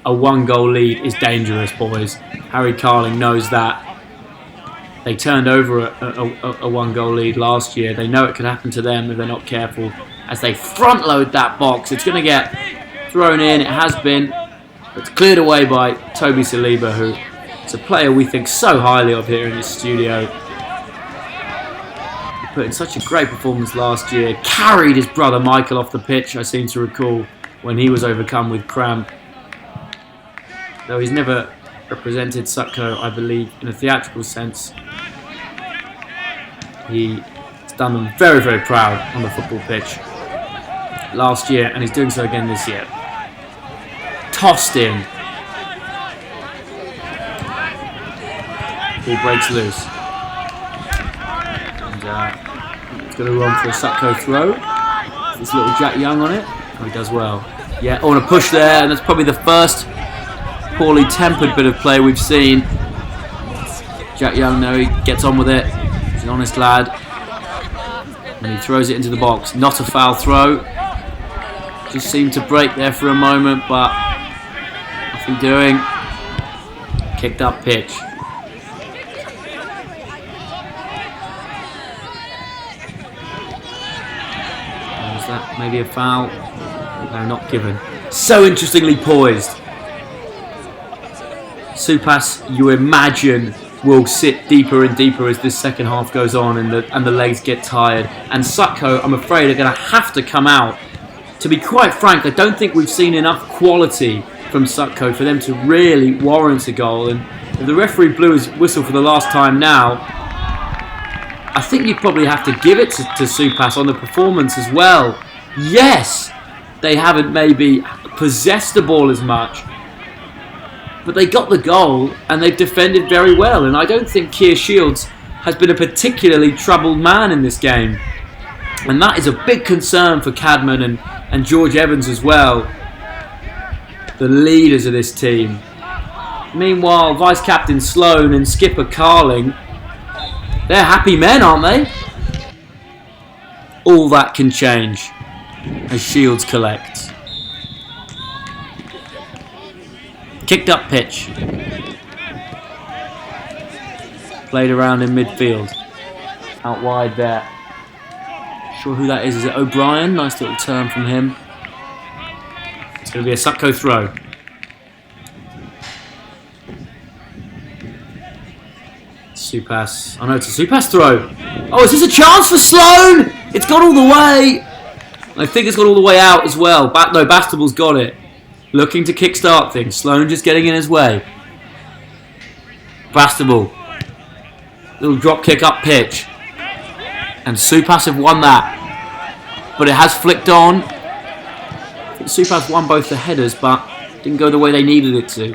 a 1-goal lead is dangerous, boys. Harry Carling knows that. They turned over a 1-goal lead last year. They know it could happen to them if they're not careful. As they front load that box, it's going to get thrown in. It has been. It's cleared away by Toby Saliba, who is a player we think so highly of here in this studio. He put in such a great performance last year. Carried his brother Michael off the pitch, I seem to recall, when he was overcome with cramp. Though he's never represented SUTCo, I believe, in a theatrical sense. He's done them very, very proud on the football pitch last year, and he's doing so again this year. Tossed in. Ball breaks loose. And it's going to run for a SUTCo throw. This little Jack Young on it. Oh, he does well. Yeah, on a push there, and that's probably the first poorly tempered bit of play we've seen. Jack Young, though, he gets on with it. He's an honest lad. And he throws it into the box. Not a foul throw. Just seemed to break there for a moment, but nothing doing. Kicked up pitch. Was that maybe a foul? No, not given. So interestingly poised. SUPAS, you imagine, will sit deeper and deeper as this second half goes on and the legs get tired. And SUTCo, I'm afraid, are going to have to come out. To be quite frank, I don't think we've seen enough quality from SUTCo for them to really warrant a goal. And if the referee blew his whistle for the last time now, I think you'd probably have to give it to SUPAS on the performance as well. Yes, they haven't maybe possessed the ball as much, but they got the goal and they've defended very well. And I don't think Keir Shields has been a particularly troubled man in this game. And that is a big concern for Cadman and George Evans as well, the leaders of this team. Meanwhile, Vice-Captain Sloan and Skipper Carling, they're happy men, aren't they? All that can change as Shields collects. Kicked up pitch. Played around in midfield. Out wide there. Sure who that is. Is it O'Brien? Nice little turn from him. It's going to be a SUTCo throw. SUPAS. Oh no, it's a SUPAS throw. Oh, is this a chance for Sloan? It's gone all the way. I think it's gone all the way out as well. No, Bastable's got it. Looking to kickstart things. Sloan just getting in his way. Bastable. Little drop kick up pitch. And SUPAS have won that. But it has flicked on. I think SUPAS won both the headers, but didn't go the way they needed it to.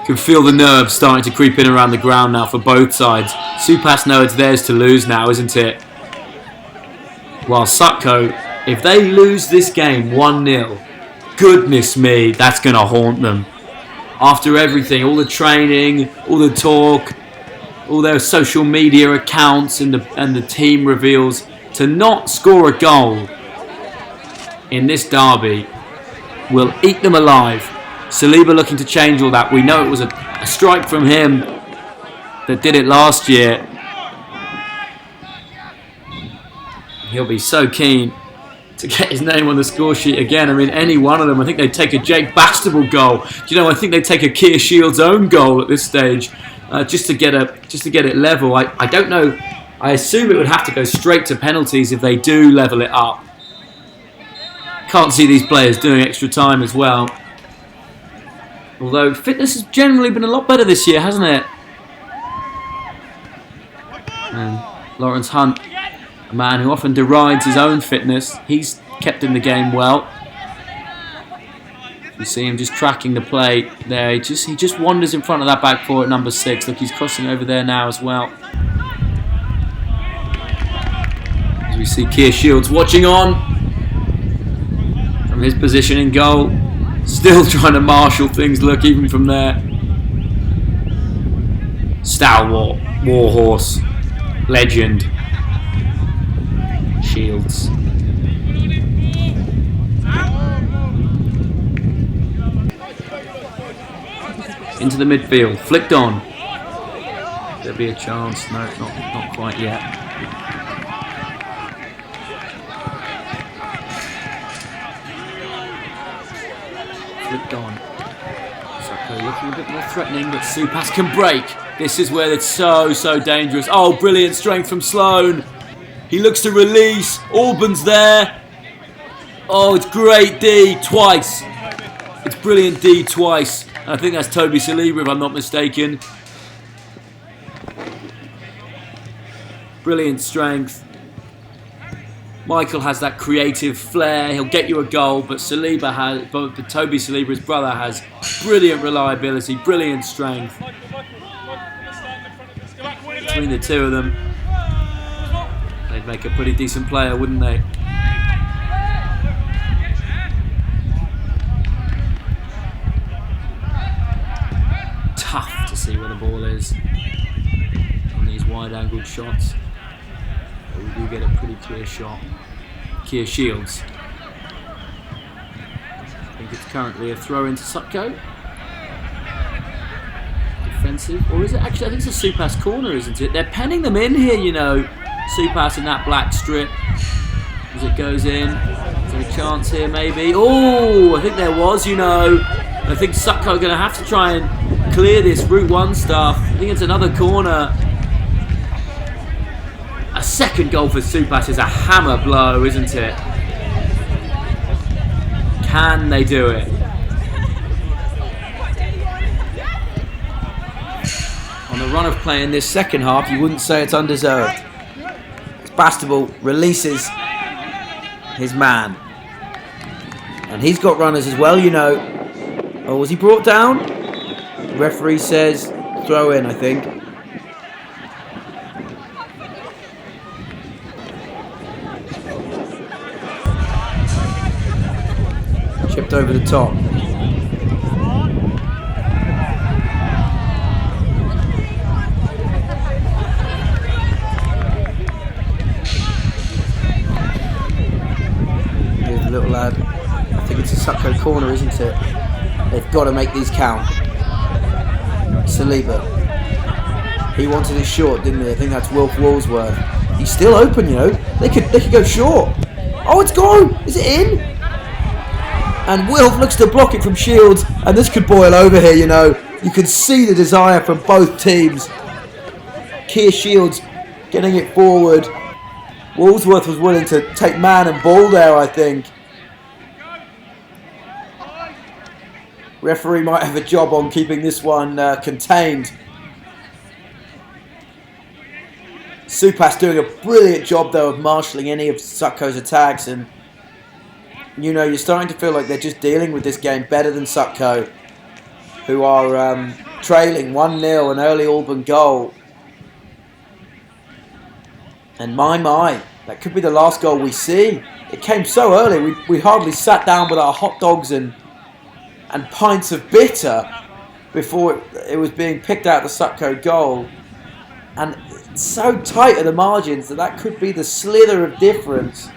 You can feel the nerves starting to creep in around the ground now for both sides. SUPAS know it's theirs to lose now, isn't it? While SUTCo, if they lose this game 1-0, goodness me, that's going to haunt them. After everything, all the training, all the talk, all their social media accounts and the team reveals, to not score a goal in this derby will eat them alive. Saliba looking to change all that. We know it was a strike from him that did it last year. He'll be so keen to get his name on the score sheet again. I mean, any one of them. I think they'd take a Jake Bastable goal. Do you know? I think they'd take a Keir Shields' own goal at this stage, just to get it level. I don't know. I assume it would have to go straight to penalties if they do level it up. Can't see these players doing extra time as well. Although fitness has generally been a lot better this year, hasn't it? And Lawrence Hunt, a man who often derides his own fitness, he's kept in the game well. You see him just tracking the play there. He just wanders in front of that back four at number 6. Look, he's crossing over there now as well. As we see Keir Shields watching on from his position in goal. Still trying to marshal things, look, even from there. Stalwart, warhorse, legend, Shields. Into the midfield, flicked on. There'll be a chance. No, not quite yet. Flicked on. SUTCo looking a bit more threatening, but SUPAS can break. This is where it's so dangerous. Oh, brilliant strength from Sloan. He looks to release. Auburn's there. Oh, it's great D twice. It's brilliant D twice. I think that's Toby Saliba, if I'm not mistaken. Brilliant strength. Michael has that creative flair. He'll get you a goal, but Toby Saliba, his brother, has brilliant reliability, brilliant strength. Between the two of them, they Would make a pretty decent player, wouldn't they? Tough to see where the ball is on these wide-angled shots. But we do get a pretty clear shot. Kia Shields. I think it's currently a throw into SUTCo. Defensive, or is it actually? I think it's a SUPAS corner, isn't it? They're penning them in here, you know. SUPAS in that black strip as it goes in. Is there a chance here, maybe? Oh, I think there was, you know. I think SUTCo are going to have to try and clear this Route 1 stuff. I think it's another corner. A second goal for SUPAS is a hammer blow, isn't it? Can they do it? On the run of play in this second half, you wouldn't say it's undeserved. Bastable releases his man. And he's got runners as well, you know. Oh, was he brought down? The referee says throw in, I think. Chipped over the top. Here's the little lad. I think it's a SUTCo corner, isn't it? They've got to make these count. Saliba. He wanted it short, didn't he? I think that's Wilf Woolsworth. He's still open, you know. They could go short. Oh, it's gone! Is it in? And Wilf looks to block it from Shields, and this could boil over here, you know. You can see the desire from both teams. Kia Shields getting it forward. Woolsworth was willing to take man and ball there, I think. Referee might have a job on keeping this one contained. SUPAS doing a brilliant job though of marshalling any of SUTCo's attacks, and you know, you're starting to feel like they're just dealing with this game better than SUTCo, who are trailing 1-0, an early Auburn goal. And my, that could be the last goal we see. It came so early, we hardly sat down with our hot dogs and pints of bitter before it was being picked out the SUTCo goal. And it's so tight are the margins that could be the slither of difference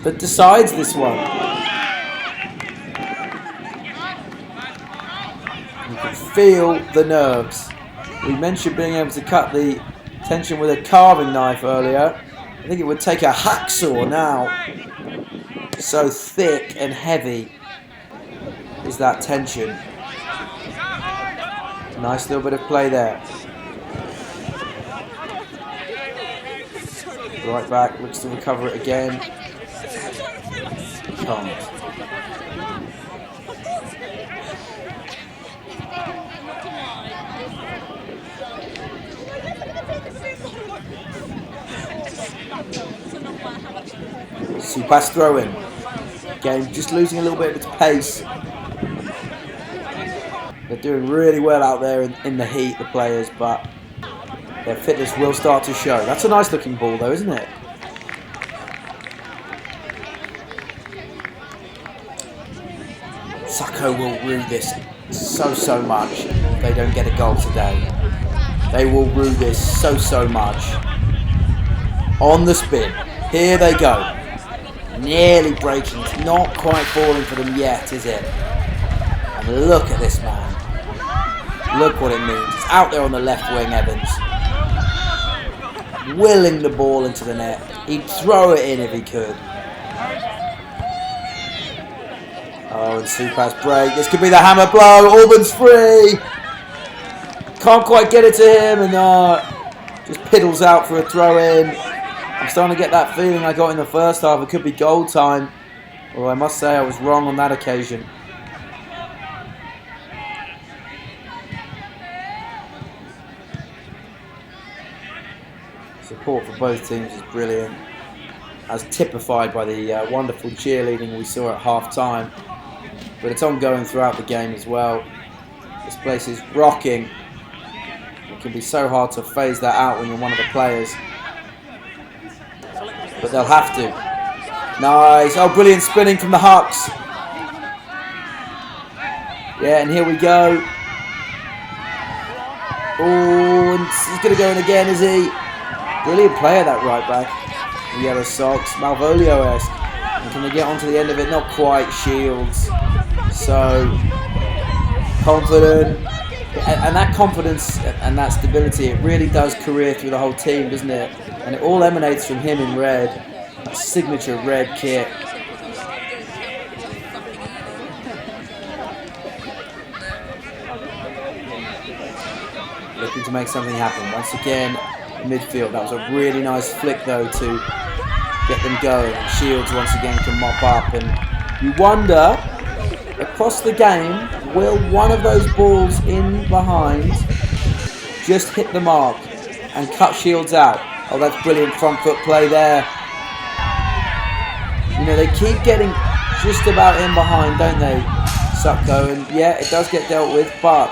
that decides this one. You can feel the nerves. We mentioned being able to cut the tension with a carving knife earlier. I think it would take a hacksaw now. So thick and heavy is that tension. Nice little bit of play there. Right back, looks to recover it again. Can't. SUPAS throw in. Game just losing a little bit of its pace. They're doing really well out there in the heat, the players, but their fitness will start to show. That's a nice looking ball though, isn't it? SUTCo will rue this so much if they don't get a goal today. They will rue this so much. On the spin. Here they go. Nearly breaking. It's not quite falling for them yet, is it? And look at this man. Look what it means. It's out there on the left wing, Evans. Willing the ball into the net. He'd throw it in if he could. Oh, and SUPAS break. This could be the hammer blow. Auburn's free. Can't quite get it to him, and just piddles out for a throw in. I'm starting to get that feeling I got in the first half. It could be goal time. Well, I must say I was wrong on that occasion. Support for both teams is brilliant, as typified by the wonderful cheerleading we saw at half-time. But it's ongoing throughout the game as well. This place is rocking. It can be so hard to phase that out when you're one of the players. but they'll have to. Nice. Oh, brilliant spinning from the Hucks. Yeah, and here we go. Oh, and he's going to go in again, is he? Brilliant player, that right back. The yellow socks. Malvolio-esque. And can they get onto the end of it? Not quite. Shields. So confident. And that confidence and that stability, it really does career through the whole team, doesn't it? And it all emanates from him in red. That signature red kit. Looking to make something happen. Once again, midfield. That was a really nice flick, though, to get them going. Shields once again can mop up. And you wonder, across the game, will one of those balls in behind just hit the mark and cut Shields out? Oh, that's brilliant front foot play there. You know, they keep getting just about in behind, don't they, SUTCo? And yeah, it does get dealt with, but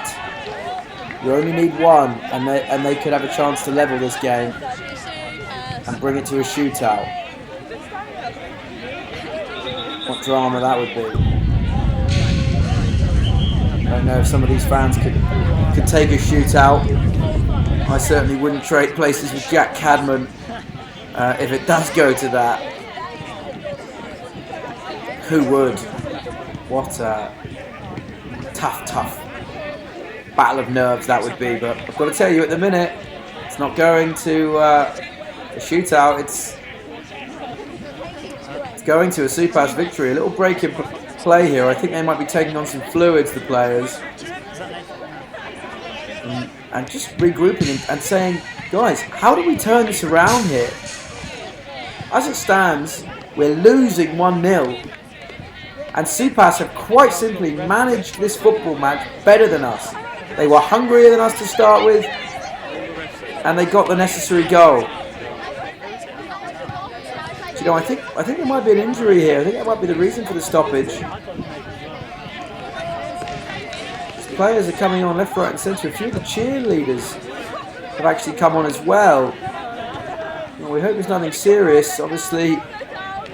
you only need one, and they could have a chance to level this game and bring it to a shootout. What drama that would be. I don't know if some of these fans could take a shootout. I certainly wouldn't trade places with Jack Cadman if it does go to that. Who would? What a tough battle of nerves that would be. But I've got to tell you, at the minute, it's not going to a shootout. It's going to a SUPAS victory. A little break in play here. I think they might be taking on some fluids, the players, and just regrouping and saying, guys, how do we turn this around here? As it stands, we're losing 1-0, and SUPAS have quite simply managed this football match better than us. They were hungrier than us to start with, and they got the necessary goal. You know, I think there might be an injury here. I think that might be the reason for the stoppage. These players are coming on left, right and centre. A few of the cheerleaders have actually come on as well. You know, we hope there's nothing serious. Obviously,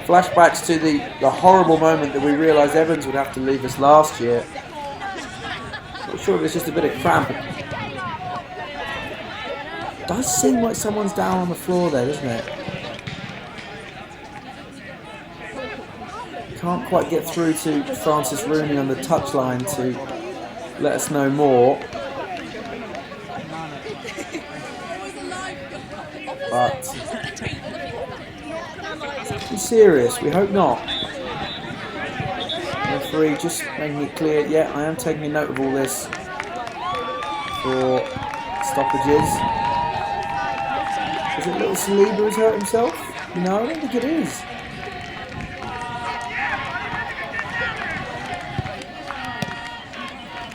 flashbacks to the horrible moment that we realised Evans would have to leave us last year. Not sure if it's just a bit of cramp. It does seem like someone's down on the floor there, doesn't it? Can't quite get through to Francis Rooney on the touchline to let us know more. But be serious, we hope not. Referee just making it clear, yeah, I am taking a note of all this for stoppages. Is it little Saliba who's hurt himself? No, I don't think it is.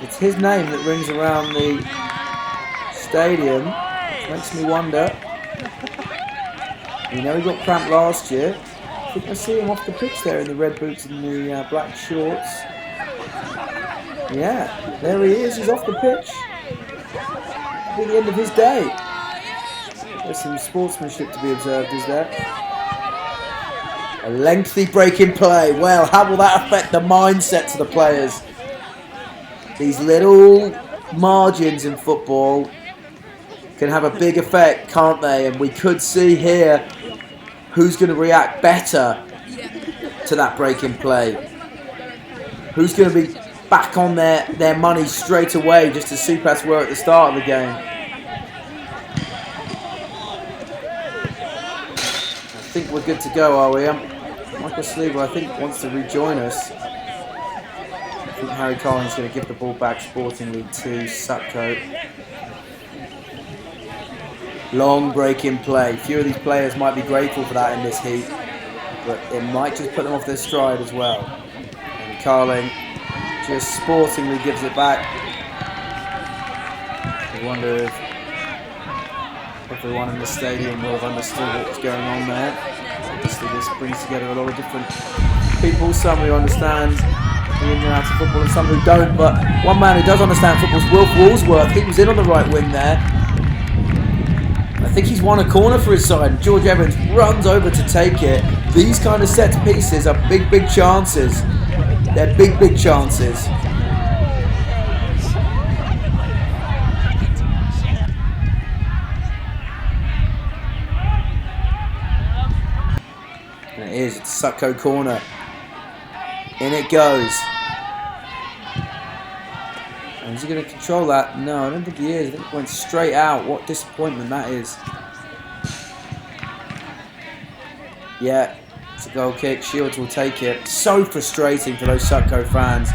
It's his name that rings around the stadium, which makes me wonder. You know, he got cramped last year. I think I see him off the pitch there in the red boots and the black shorts. Yeah, there he is. He's off the pitch. It'll be the end of his day. There's some sportsmanship to be observed, is there? A lengthy break in play. Well, how will that affect the mindset to the players? These little margins in football can have a big effect, can't they? And we could see here who's going to react better to that break in play. Who's going to be back on their money straight away, just as SUPAS were at the start of the game. I think we're good to go, are we? Michael Saliba, I think, wants to rejoin us. I think Harry Collins is going to give the ball back sportingly to SUTCo. Long break in play. Few of these players might be grateful for that in this heat, but it might just put them off their stride as well. And Carling just sportingly gives it back. I wonder if everyone in the stadium will have understood what was going on there. Obviously this brings together a lot of different people, some who understand the ins and outs of football and some who don't, but one man who does understand football is Wilf Woolsworth. He was in on the right wing there. I think he's won a corner for his side. George Evans runs over to take it. These kind of set pieces are big, big chances. They're big, big chances. And it is. It's SUTCo corner. In it goes. And is he going to control that? No, I don't think he is. I think it went straight out. What disappointment that is. Yeah, it's a goal kick. Shields will take it. So frustrating for those SUTCo fans.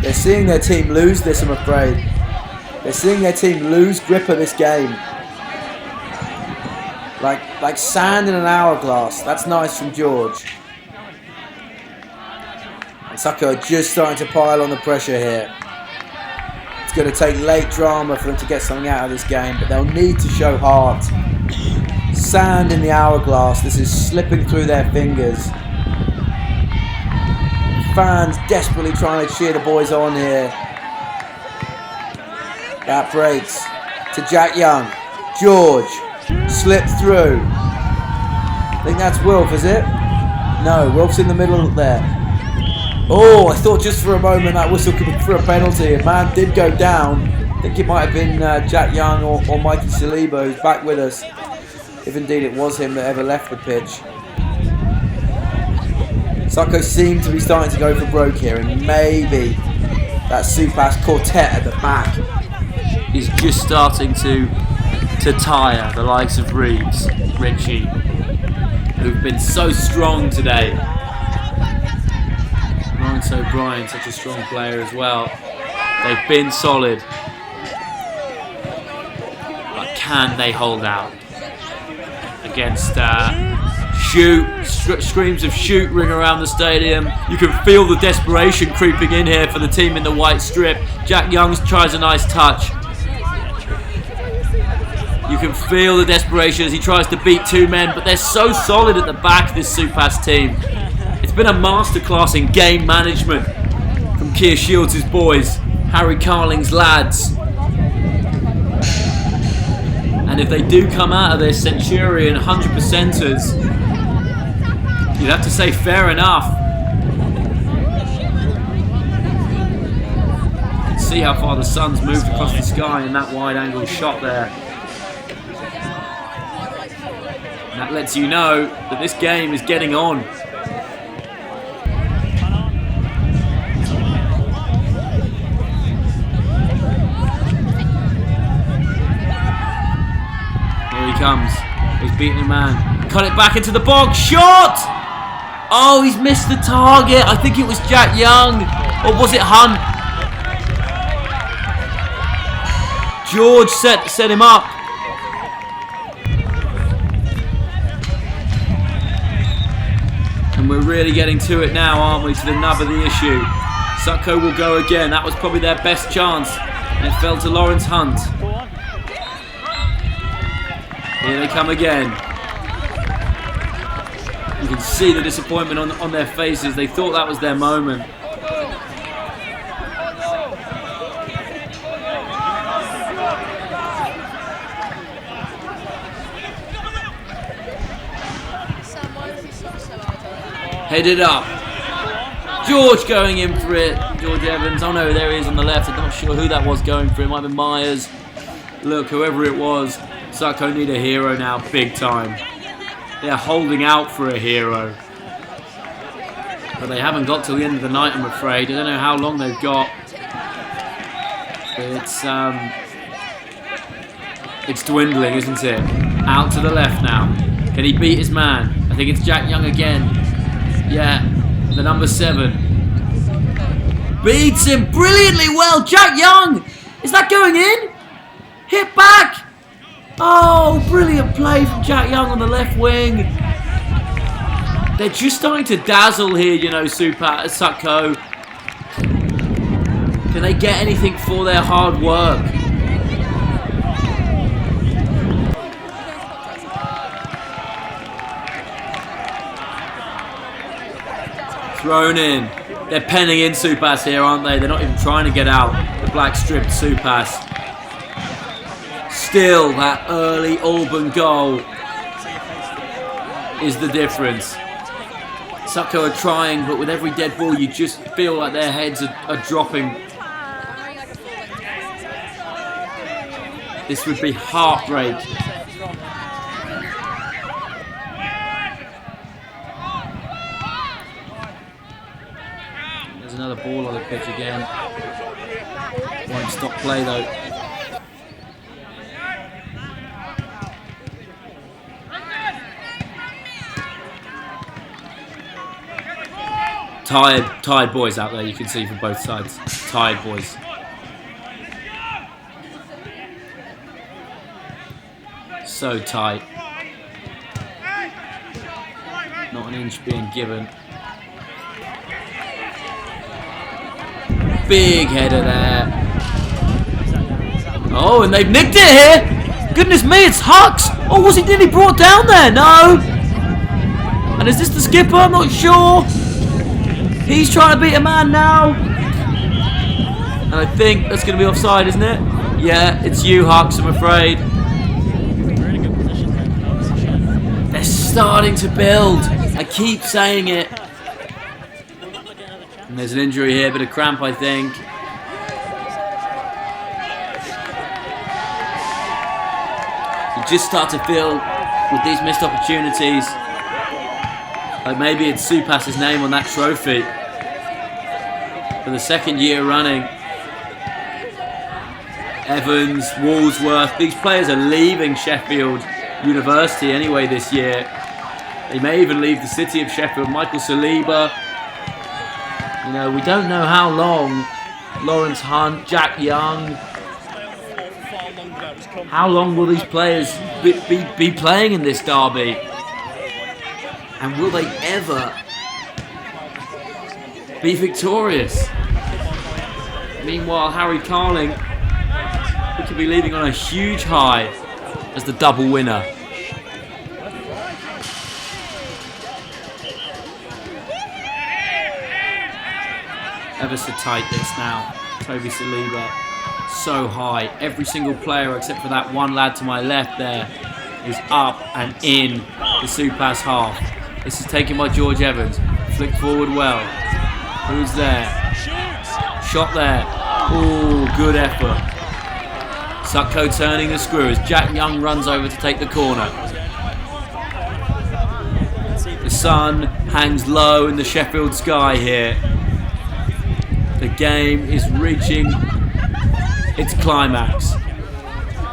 They're seeing their team lose this, I'm afraid. They're seeing their team lose grip of this game. Like sand in an hourglass. That's nice from George. And SUTCo are just starting to pile on the pressure here. It's going to take late drama for them to get something out of this game, but they'll need to show heart. Sand in the hourglass. This is slipping through their fingers. Fans desperately trying to cheer the boys on here. That breaks to Jack Young. George slipped through. I think that's Wilf, is it? No, Wilf's in the middle there. Oh, I thought just for a moment that whistle could be for a penalty. A man did go down. I think it might have been Jack Young or Mikey Saliba who's back with us. If indeed it was him that ever left the pitch. SUTCo seem to be starting to go for broke here, and maybe that SUPAS quartet at the back is just starting to tire the likes of Reeves, Richie, who've been so strong today. Lawrence O'Brien, such a strong player as well. They've been solid. But can they hold out against screams of shoot ring around the stadium? You can feel the desperation creeping in here for the team in the white strip. Jack Young tries a nice touch. You can feel the desperation as he tries to beat two men, but they're so solid at the back, this SUPAS team. It's been a masterclass in game management from Keir Shields' boys, Harry Carling's lads. And if they do come out of this Centurion 100%ers, you'd have to say fair enough. You can see how far the sun's moved across the sky in that wide angle shot there. And that lets you know that this game is getting on. Here he comes. He's beating a man. Cut it back into the box. Shot! Oh, he's missed the target. I think it was Jack Young. Or was it Hunt? George set him up. And we're really getting to it now, aren't we? To the nub of the issue. SUTCo will go again. That was probably their best chance. And it fell to Lawrence Hunt. Here they come again. You can see the disappointment on their faces. They thought that was their moment. Headed up. George going in for it. George Evans. Oh no, there he is on the left. I'm not sure who that was going for it. It might have been Myers. Look, whoever it was. SUTCo need a hero now, big time. They're holding out for a hero. But they haven't got till the end of the night, I'm afraid. I don't know how long they've got. But it's dwindling, isn't it? Out to the left now. Can he beat his man? I think it's Jack Young again. Yeah, the number 7. Beats him brilliantly well. Jack Young! Is that going in? Hit back! Oh, brilliant play from Jack Young on the left wing. They're just starting to dazzle here, you know, SUTCo. Can they get anything for their hard work? Thrown in. They're penning in SUPAS here, aren't they? They're not even trying to get out. The black stripped SUPAS. still, that early Auburn goal is the difference. SUTCo are trying, but with every dead ball, you just feel like their heads are dropping. This would be heartbreak. There's another ball on the pitch again. Won't stop play though. Tired boys out there, you can see from both sides. Tired boys. So tight. Not an inch being given. Big header there. Oh, and they've nicked it here. Goodness me, it's Hux. Oh, was he nearly brought down there? No. And is this the skipper? I'm not sure. He's trying to beat a man now. And I think that's going to be offside, isn't it? Yeah, it's you, Hux, I'm afraid. They're starting to build. I keep saying it. And there's an injury here, a bit of cramp, I think. You just start to feel, with these missed opportunities, like maybe it's SUPAS' name on that trophy for the second year running. Evans, Walsworth, these players are leaving Sheffield University anyway this year. They may even leave the city of Sheffield. Michael Saliba. You know, we don't know how long. Lawrence Hunt, Jack Young. How long will these players be playing in this derby? And will they ever be victorious? Meanwhile, Harry Carling, he could be leaving on a huge high as the double winner. Ever so tight this now. Toby Saliba, so high. Every single player except for that one lad to my left there is up and in the SUPAS half. This is taken by George Evans. Flicked forward well. Who's there? Shot there. Oh, good effort. SUTCo turning the screw as Jack Young runs over to take the corner. The sun hangs low in the Sheffield sky here. The game is reaching its climax.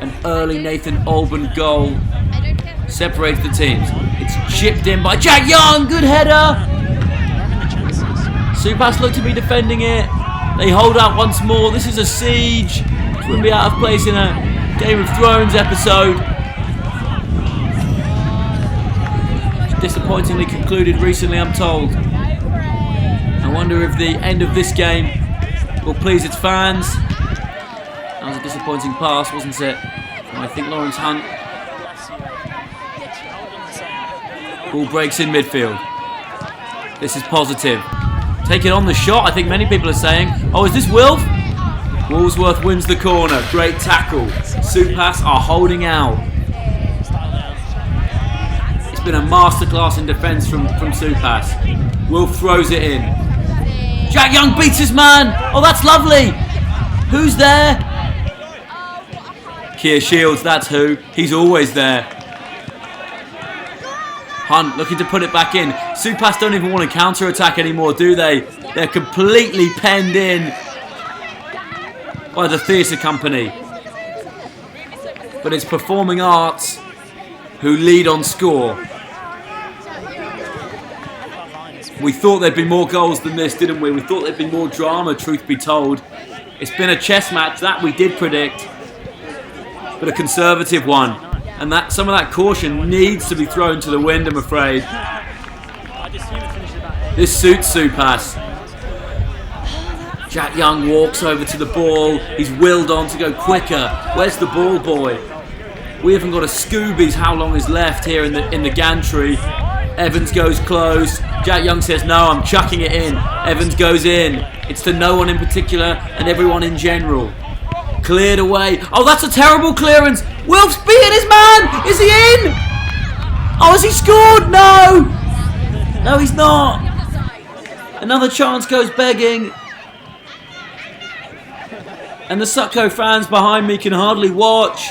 An early Nathan Alban goal separates the teams. It's chipped in by Jack Young. Good header. SUPAS look to be defending it. They hold out once more. This is a siege. It wouldn't be out of place in a Game of Thrones episode. It's disappointingly concluded recently, I'm told. I wonder if the end of this game will please its fans. That was a disappointing pass, wasn't it? And I think Lawrence Hunt. Ball breaks in midfield. This is positive. Take it on the shot, I think many people are saying. Oh, is this Wilf? Walsworth wins the corner. Great tackle. SUPAS are holding out. It's been a masterclass in defence from SUPAS. Wilf throws it in. Jack Young beats his man. Oh, that's lovely. Who's there? Keir Shields, that's who. He's always there. Hunt looking to put it back in. SUPAS don't even want to counter-attack anymore, do they? They're completely penned in by the theatre company. But it's Performing Arts who lead on score. We thought there'd be more goals than this, didn't we? We thought there'd be more drama, truth be told. It's been a chess match, that we did predict. But a conservative one. And that some of that caution needs to be thrown to the wind, I'm afraid. This suits SUPAS. Jack Young walks over to the ball. He's willed on to go quicker. Where's the ball boy? We haven't got a Scooby's how long is left here in the gantry. Evans goes close. Jack Young says, no, I'm chucking it in. Evans goes in. It's to no one in particular and everyone in general. Cleared away. Oh, that's a terrible clearance. Wilf's beating his man! Is he in? Oh, has he scored? No! No, he's not. Another chance goes begging. And the SUTCo fans behind me can hardly watch.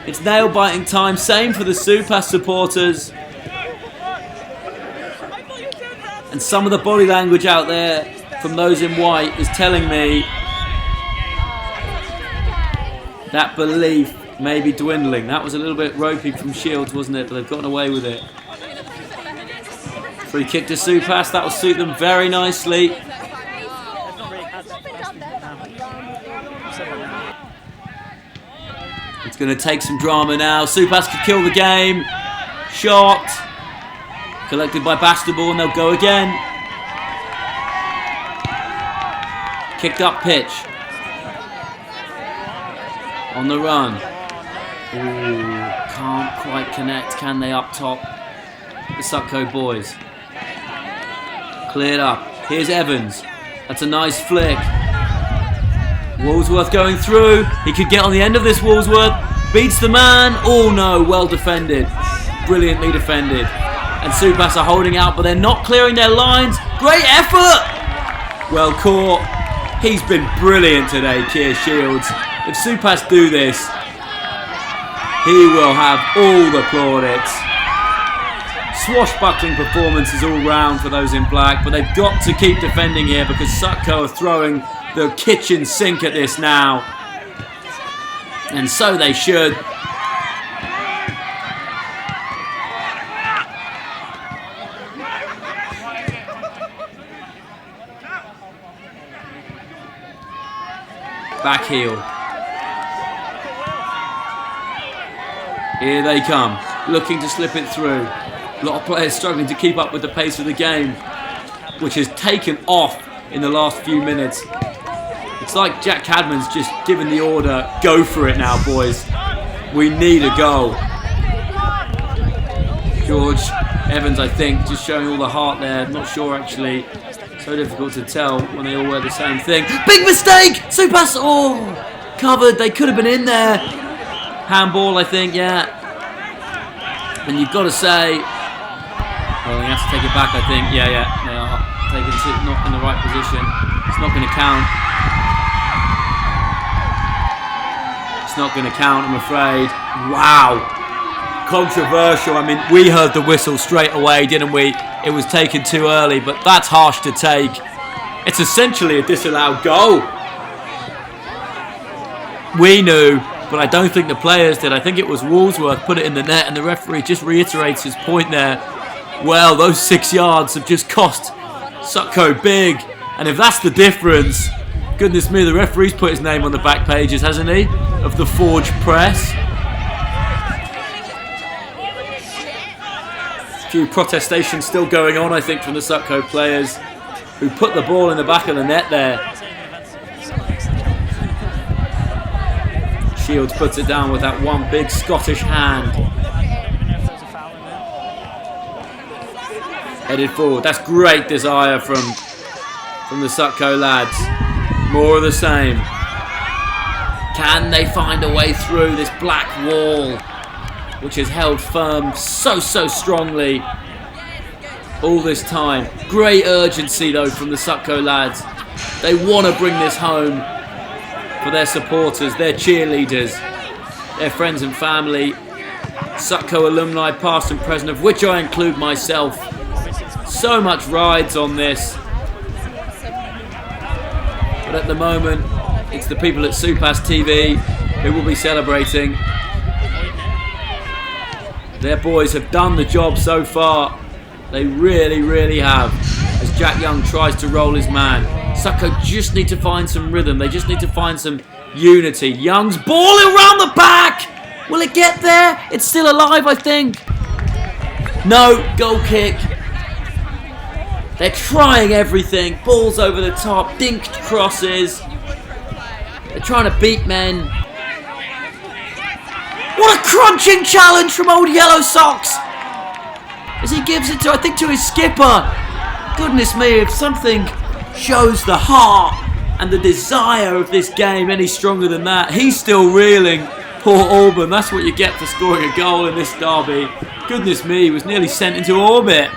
It's nail-biting time. Same for the SUPAS supporters. And some of the body language out there from those in white is telling me that belief may be dwindling. That was a little bit ropey from Shields, wasn't it? But they've gotten away with it. Free kick to SUPAS. That will suit them very nicely. It's going to take some drama now. SUPAS could kill the game. Shot. Collected by Bastable, and they'll go again. Kicked up pitch. On the run. Ooh, can't quite connect, can they, up top? The SUTCo boys. Cleared up. Here's Evans. That's a nice flick. Woolsworth going through. He could get on the end of this, Woolsworth. Beats the man. Oh no, well defended. Brilliantly defended. And SUPAS are holding out, but they're not clearing their lines. Great effort! Well caught. He's been brilliant today, Keir Shields. If SUPAS do this, he will have all the plaudits. Swashbuckling performances all round for those in black, but they've got to keep defending here because SUTCo are throwing the kitchen sink at this now. And so they should. Back heel. Here they come, looking to slip it through. A lot of players struggling to keep up with the pace of the game, which has taken off in the last few minutes. It's like Jack Cadman's just given the order, go for it now, boys. We need a goal. George Evans, I think, just showing all the heart there. Not sure, actually. So difficult to tell when they all wear the same thing. Big mistake! SUPAS, oh, covered. They could have been in there. Handball, I think, yeah. And you've got to say, well, he has to take it back, I think. Yeah, they are taking it not in the right position. It's not going to count. It's not going to count, I'm afraid. Wow. Controversial. I mean, we heard the whistle straight away, didn't we? It was taken too early, but that's harsh to take. It's essentially a disallowed goal. We knew, but I don't think the players did. I think it was Woolsworth put it in the net, and the referee just reiterates his point there. Well, those 6 yards have just cost SUTCo big, and if that's the difference, goodness me, the referee's put his name on the back pages, hasn't he? Of the Forge Press. A few protestations still going on, I think, from the SUTCo players who put the ball in the back of the net there. Shields puts it down with that one big Scottish hand. Headed forward. That's great desire from the SUTCo lads. More of the same. Can they find a way through this black wall, which has held firm so strongly all this time? Great urgency, though, from the SUTCo lads. They want to bring this home for their supporters, their cheerleaders, their friends and family, SUTCo alumni past and present, of which I include myself. So much rides on this. But at the moment, it's the people at SUPAS TV who will be celebrating. Their boys have done the job so far. They really have. As Jack Young tries to roll his man. SUTCo just need to find some rhythm. They just need to find some unity. Young's ball around the back. Will it get there? It's still alive, I think. No, goal kick. They're trying everything. Balls over the top. Dinked crosses. They're trying to beat men. What a crunching challenge from old Yellow Socks. As he gives it to, I think, to his skipper. Goodness me, if something shows the heart and the desire of this game any stronger than that. He's still reeling. Poor Auburn, that's what you get for scoring a goal in this derby. Goodness me, he was nearly sent into orbit.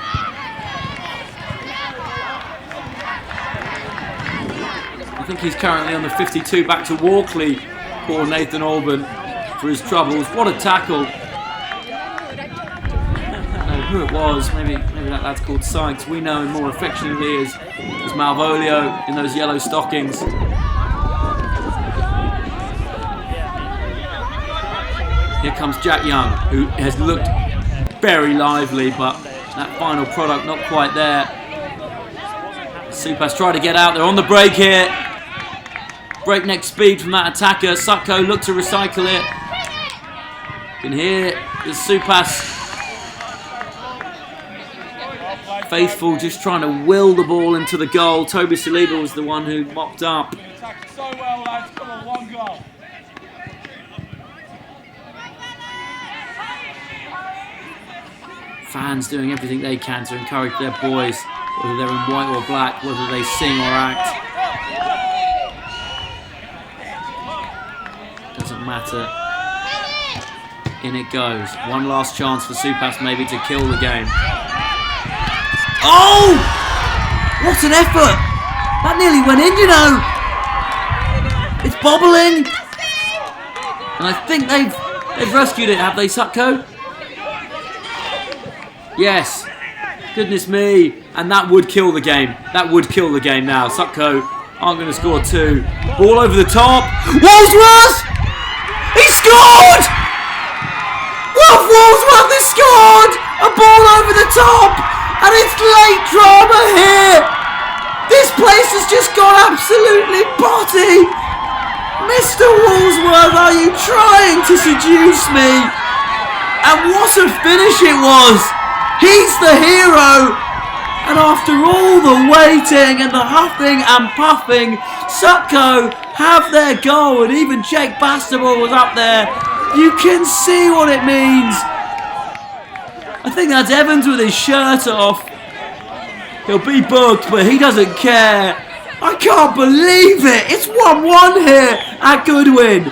I think he's currently on the 52 back to Walkley. Poor Nathan Auburn for his troubles. What a tackle. I don't know who it was, maybe that lad's called Sykes. We know him more affectionately as Malvolio in those yellow stockings. Here comes Jack Young, who has looked very lively, but that final product not quite there. SUPAS try to get out. They're on the break here. Breakneck speed from that attacker. SUTCo look to recycle it. You can hear the SUPAS faithful just trying to will the ball into the goal. Toby Saliba was the one who mopped up. So well, lads. Come on, one goal. Fans doing everything they can to encourage their boys, whether they're in white or black, whether they sing or act. Doesn't matter. In it goes. One last chance for SUPAS maybe to kill the game. Oh! What an effort! That nearly went in, you know! It's bobbling! And I think they've rescued it, have they, SUTCo? Yes. Goodness me. And that would kill the game. That would kill the game now. SUTCo aren't going to score two. Ball over the top. Walsworth! He scored! Wolf Walsworth has scored! A ball over the top! And it's late drama here! This place has just gone absolutely potty! Mr. Walsworth, are you trying to seduce me? And what a finish it was! He's the hero! And after all the waiting and the huffing and puffing, SUTCo have their goal, and even Jake Bastable was up there. You can see what it means. I think that's Evans with his shirt off. He'll be booked, but he doesn't care. I can't believe it. It's 1-1 here at Goodwin.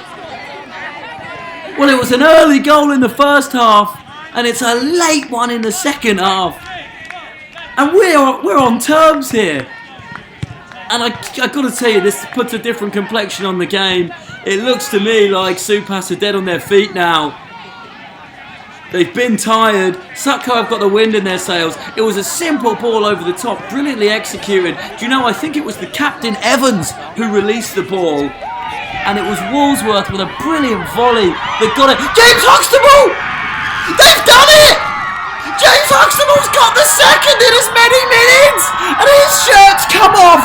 Well, it was an early goal in the first half, and it's a late one in the second half. And we're on terms here. And I got to tell you, this puts a different complexion on the game. It looks to me like SUPAS are dead on their feet now. They've been tired. SUTCo have got the wind in their sails. It was a simple ball over the top, brilliantly executed. Do you know, I think it was the captain Evans who released the ball. And it was Walsworth with a brilliant volley that got it. James Huxtable! They've done it! James Huxtable's got the second in as many minutes! And his shirt's come off!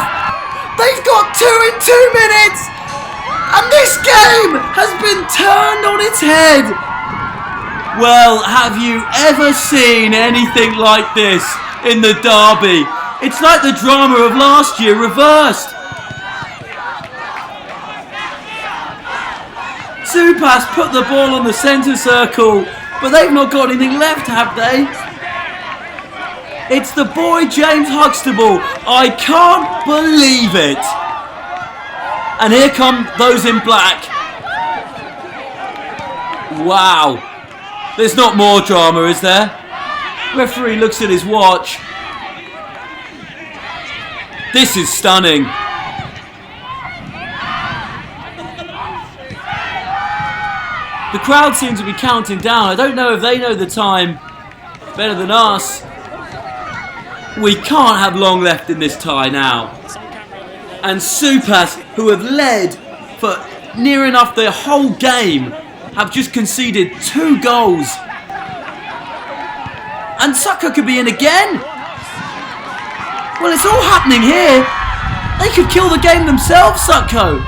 They've got 2 in 2 minutes! And this game has been turned on its head! Well, have you ever seen anything like this in the derby? It's like the drama of last year reversed. SUPAS put the ball on the centre circle, but they've not got anything left, have they? It's the boy James Huxtable. I can't believe it. And here come those in black. Wow. There's not more drama, is there? Referee looks at his watch. This is stunning. The crowd seems to be counting down. I don't know if they know the time better than us. We can't have long left in this tie now. And SUPAS, who have led for near enough the whole game, have just conceded 2 goals. And SUTCo could be in again. Well, it's all happening here. They could kill the game themselves, SUTCo.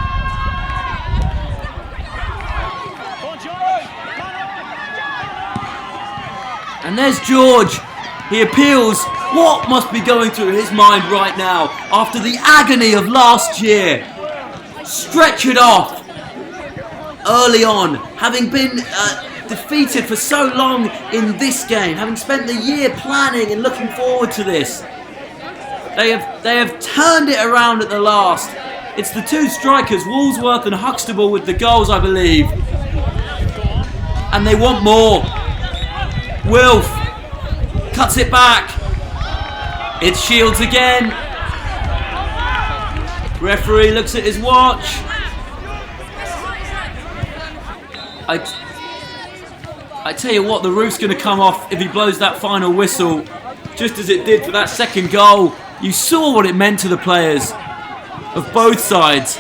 And there's George. He appeals. What must be going through his mind right now after the agony of last year? Stretch it off. Early on, having been defeated for so long in this game, having spent the year planning and looking forward to this, they have turned it around at the last. It's the 2 strikers, Walsworth and Huxtable, with the goals, I believe. and they want more. Wilf cuts it back. It's Shields again. Referee looks at his watch. I tell you what, the roof's going to come off if he blows that final whistle, just as it did for that second goal. You saw what it meant to the players of both sides.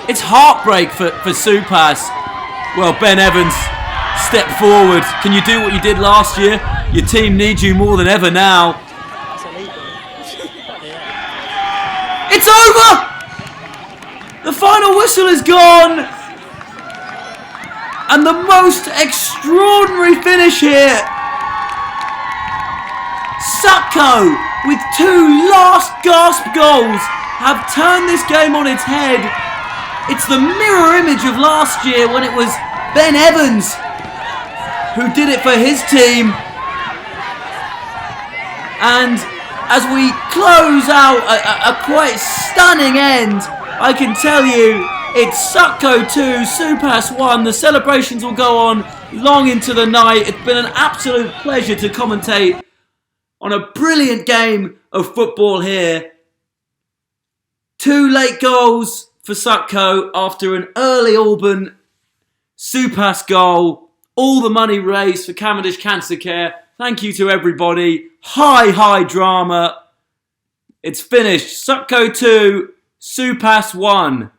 It's heartbreak for SUPAS. Well, Ben Evans, step forward. Can you do what you did last year? Your team needs you more than ever now. It's over! The final whistle is gone! And the most extraordinary finish here. SUTCo, with 2 last gasp goals, have turned this game on its head. It's the mirror image of last year when it was Ben Evans who did it for his team. And as we close out a quite stunning end, I can tell you it's SUTCo 2, SUPAS 1. The celebrations will go on long into the night. It's been an absolute pleasure to commentate on a brilliant game of football here. 2 late goals for SUTCo after an early Auburn SUPAS goal. All the money raised for Cavendish Cancer Care. Thank you to everybody. High drama. It's finished. SUTCo 2, SUPAS 1.